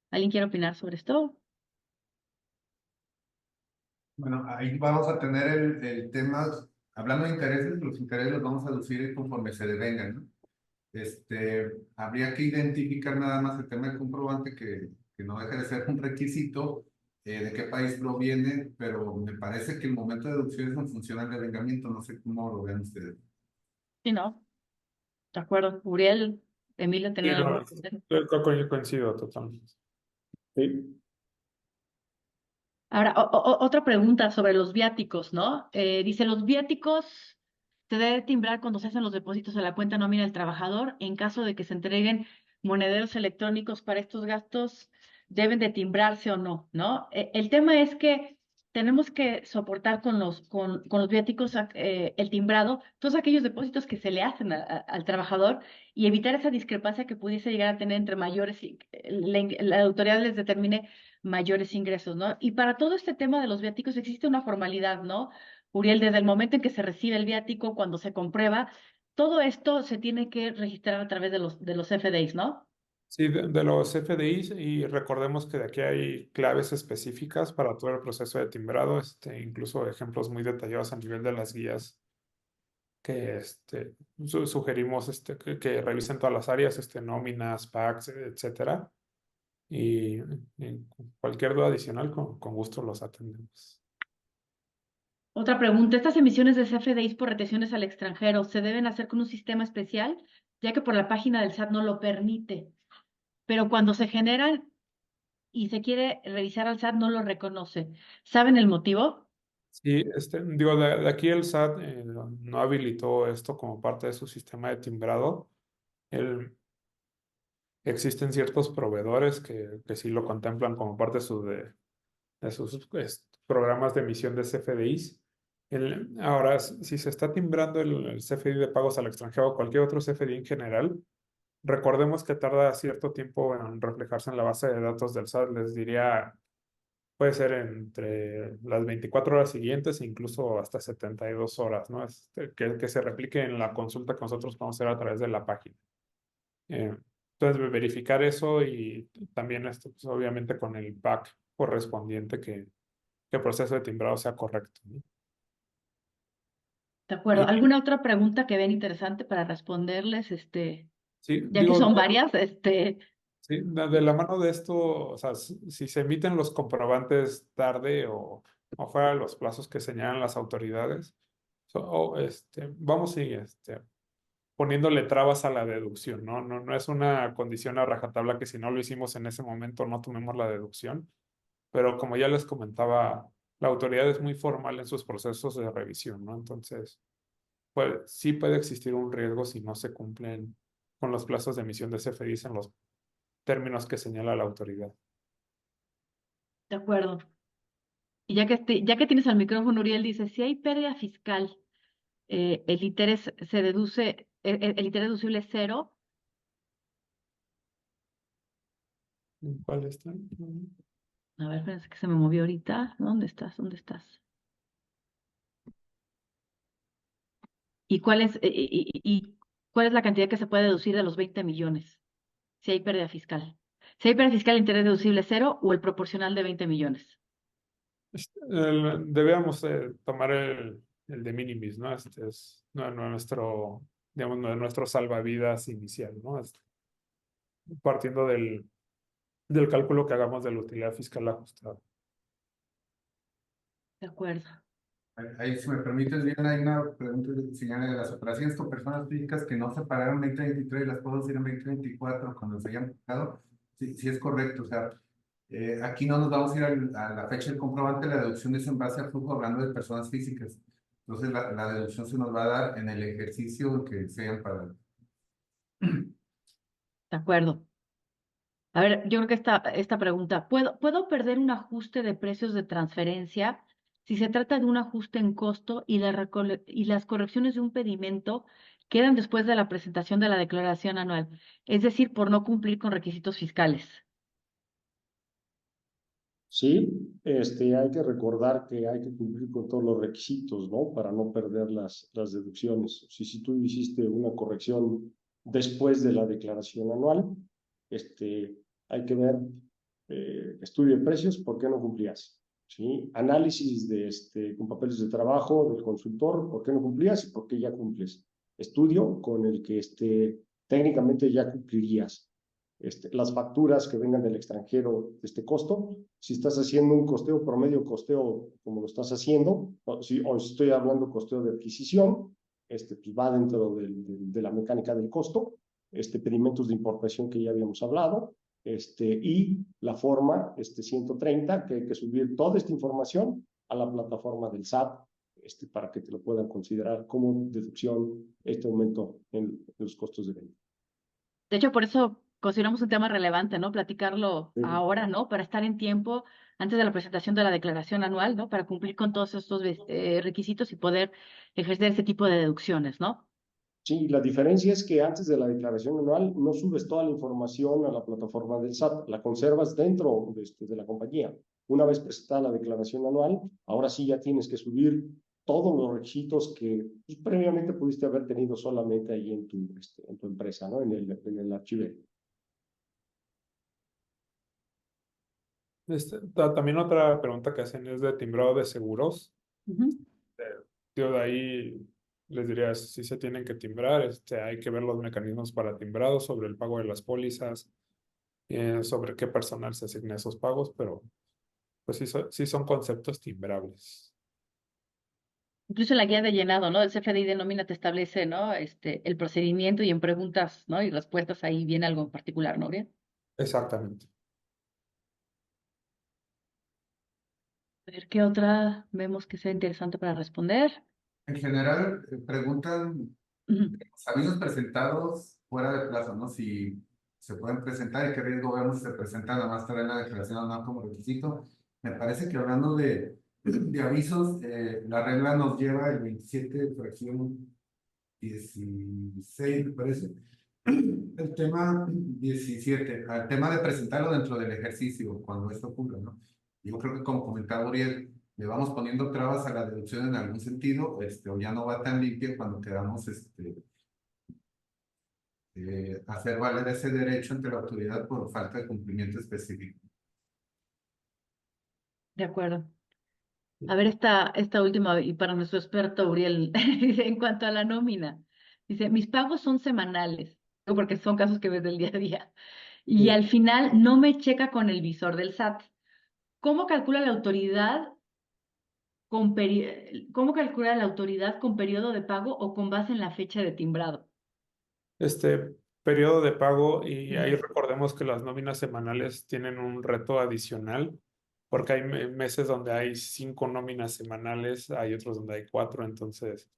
¿Alguien quiere opinar sobre esto? Bueno, ahí vamos a tener el tema, hablando de intereses, los intereses los vamos a deducir conforme se devengan, ¿no? Habría que identificar nada más el tema del comprobante, que no deja de ser un requisito de qué país proviene, pero me parece que el momento de deducción es en función al devengamiento, no sé cómo lo vean ustedes. Sí, no. De acuerdo. Uriel, Emilio, Sí, ¿tenían algo no, que decir? coincido totalmente. ¿Sí? Ahora, otra pregunta sobre los viáticos, ¿no? Dice, los viáticos se debe timbrar cuando se hacen los depósitos a la cuenta nómina del trabajador. En caso de que se entreguen monederos electrónicos para estos gastos, deben de timbrarse o no, ¿no? El tema es que tenemos que soportar con los viáticos el timbrado, todos aquellos depósitos que se le hacen al trabajador y evitar esa discrepancia que pudiese llegar a tener entre mayores y la autoridad les determine mayores ingresos, ¿no? Y para todo este tema de los viáticos existe una formalidad, ¿no? Uriel, desde el momento en que se recibe el viático, cuando se comprueba, todo esto se tiene que registrar a través de los FDIs, ¿no? Sí, de los FDIs, y recordemos que de aquí hay claves específicas para todo el proceso de timbrado, incluso ejemplos muy detallados a nivel de las guías que sugerimos que revisen todas las áreas, nóminas, packs, etcétera. Y cualquier duda adicional, con gusto los atendemos. Otra pregunta, ¿estas emisiones de CFDIs por retenciones al extranjero se deben hacer con un sistema especial, ya que por la página del SAT no lo permite? Pero cuando se generan y se quiere revisar al SAT, no lo reconoce. ¿Saben el motivo? Sí, digo, de aquí el SAT no habilitó esto como parte de su sistema de timbrado. El, Existen ciertos proveedores que sí lo contemplan como parte de sus programas de emisión de CFDIs. Ahora, si se está timbrando el CFDI de pagos al extranjero o cualquier otro CFDI en general, recordemos que tarda cierto tiempo en reflejarse en la base de datos del SAT. Les diría, puede ser entre las 24 horas siguientes e incluso hasta 72 horas, ¿no? Que se replique en la consulta que nosotros podemos hacer a través de la página. Entonces, verificar eso, y también pues, obviamente con el pack correspondiente, que el proceso de timbrado sea correcto, ¿no? De acuerdo. Y ¿Alguna otra pregunta que vean interesante para responderles? sí, Ya que digo, son varias, sí, de la mano de esto, o sea, si se emiten los comprobantes tarde o fuera de los plazos que señalan las autoridades, vamos y poniéndole trabas a la deducción, ¿no? No es una condición a rajatabla que si no lo hicimos en ese momento no tomemos la deducción, pero como ya les comentaba, la autoridad es muy formal en sus procesos de revisión, ¿no? Entonces, pues sí puede existir un riesgo si no se cumplen con los plazos de emisión de CFDIs en los términos que señala la autoridad. de acuerdo. Y ya que tienes al micrófono, Uriel dice, si hay pérdida fiscal, el interés se deduce, el interés deducible es cero. ¿Cuál está? A ver, espérense que se me movió ahorita. ¿Dónde estás? ¿Dónde estás? ¿Y cuál es la cantidad que se puede deducir de los 20 millones? Si hay pérdida fiscal. Si hay pérdida fiscal, el interés deducible es cero o el proporcional de 20 millones. Debíamos tomar el de minimis, ¿no? Este es nuestro, digamos, nuestro salvavidas inicial, ¿no? Partiendo del cálculo que hagamos de la utilidad fiscal ajustada. De acuerdo. Ahí, si me permites, bien, hay una pregunta de señala de las operaciones con personas físicas que no se pagaron en 2023 y las puedo decir en 2024 cuando se hayan pagado. Sí, sí es correcto, o sea, aquí no nos vamos a ir a la fecha del comprobante, la deducción es en base al flujo hablando de personas físicas. Entonces, la deducción se nos va a dar en el ejercicio en que se hayan pagado. De acuerdo. A ver, yo creo que esta pregunta, ¿puedo perder un ajuste de precios de transferencia si se trata de un ajuste en costo y las correcciones de un pedimento quedan después de la presentación de la declaración anual? Es decir, por no cumplir con requisitos fiscales. Sí, hay que recordar que hay que cumplir con todos los requisitos, ¿no? Para no perder las deducciones. Si tú hiciste una corrección después de la declaración anual, hay que ver estudio de precios, ¿por qué no cumplías? ¿Sí? Análisis con papeles de trabajo del consultor, ¿por qué no cumplías y por qué ya cumples? Estudio con el que técnicamente ya cumplirías. Las facturas que vengan del extranjero de este costo, si estás haciendo un costeo promedio, costeo como lo estás haciendo, o si estoy hablando costeo de adquisición, pues va dentro de la mecánica del costo, pedimentos de importación que ya habíamos hablado, y la forma 130, que hay que subir toda esta información a la plataforma del SAT, para que te lo puedan considerar como deducción este aumento en los costos de venta. De hecho, por eso consideramos un tema relevante, ¿no? Platicarlo Sí. ahora, ¿no? Para estar en tiempo antes de la presentación de la declaración anual, ¿no? Para cumplir con todos estos requisitos y poder ejercer ese tipo de deducciones, ¿no? Sí, la diferencia es que antes de la declaración anual no subes toda la información a la plataforma del SAT, la conservas dentro de la compañía. Una vez presentada la declaración anual, ahora sí ya tienes que subir todos los requisitos que pues, previamente pudiste haber tenido solamente ahí en tu empresa, ¿no? En el archivo. También otra pregunta que hacen es de timbrado de seguros. Ujú. Yo de ahí les diría, si se tienen que timbrar, hay que ver los mecanismos para timbrado, sobre el pago de las pólizas, sobre qué personal se asigna esos pagos, pero pues sí son conceptos timbrables. Incluso en la guía de llenado, ¿no? El CFDI de nómina te establece, ¿no? El procedimiento y en preguntas, ¿no? Y respuestas ahí viene algo en particular, ¿no? Bien. Exactamente. A ver qué otra vemos que sea interesante para responder. En general, preguntan Ujú. los avisos presentados fuera de plazo, ¿no? Si se pueden presentar y qué riesgo vemos si se presentan, nada más traer la declaración anual como requisito. Me parece que hablando de avisos, la regla nos lleva el 27 fracción 16, me parece. El tema 17, al tema de presentarlo dentro del ejercicio, cuando esto ocurra, ¿no? Yo creo que como comentaba Uriel, le vamos poniendo trabas a la deducción en algún sentido, o ya no va tan limpia cuando queramos hacer valer ese derecho ante la autoridad por falta de cumplimiento específico. De acuerdo. A ver, esta última, y para nuestro experto Uriel, dice, en cuanto a la nómina, dice, mis pagos son semanales, porque son casos que ves del día a día, y Sí. al final no me checa con el visor del SAT. ¿Cómo calcula la autoridad cómo calcula la autoridad con periodo de pago o con base en la fecha de timbrado? Este periodo de pago, y ahí Ujú. recordemos que las nóminas semanales tienen un reto adicional, porque hay meses donde hay 5 nóminas semanales, hay otros donde hay 4, entonces,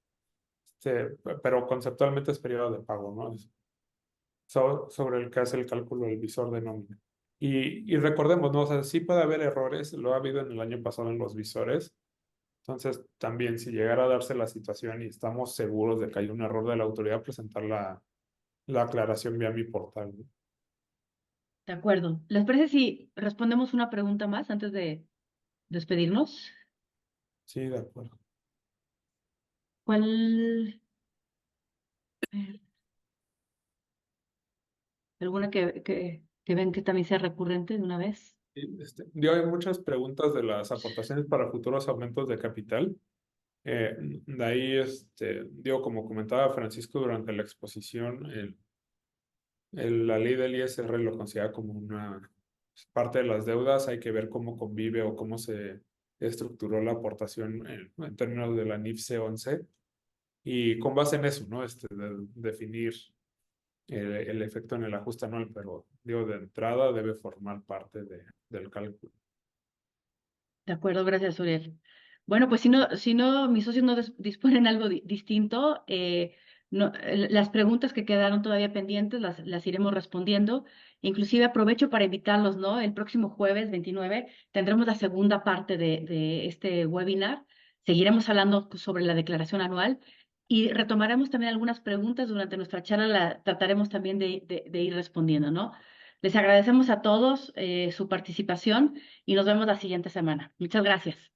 pero conceptualmente es periodo de pago, ¿no? Sobre el que hace el cálculo del visor de nómina. Y recordemos, ¿no? O sea, sí puede haber errores, lo ha habido en el año pasado en los visores. Entonces, también si llegara a darse la situación y estamos seguros de que hay un error de la autoridad, presentar la aclaración vía mi portal, ¿no? De acuerdo. ¿Les parece si respondemos una pregunta más antes de despedirnos? Sí, de acuerdo. ¿Cuál? A ver, ¿alguna que ven que también sea recurrente de una vez? Hay muchas preguntas de las aportaciones para futuros aumentos de capital. De ahí, como comentaba Francisco durante la exposición, la ley del ISR lo considera como una parte de las deudas. Hay que ver cómo convive o cómo se estructuró la aportación en términos de la NIF C11, y con base en eso, ¿no? Definir el efecto en el ajuste anual, pero digo, de entrada debe formar parte del cálculo. De acuerdo, gracias, Uriel. Bueno, pues si no, mis socios no disponen algo distinto, las preguntas que quedaron todavía pendientes las iremos respondiendo. Inclusive aprovecho para invitarlos, ¿no? El próximo jueves 29 tendremos la segunda parte de este webinar. Seguiremos hablando sobre la declaración anual y retomaremos también algunas preguntas durante nuestra charla, trataremos también de ir respondiendo, ¿no? Les agradecemos a todos su participación y nos vemos la siguiente semana. Muchas gracias.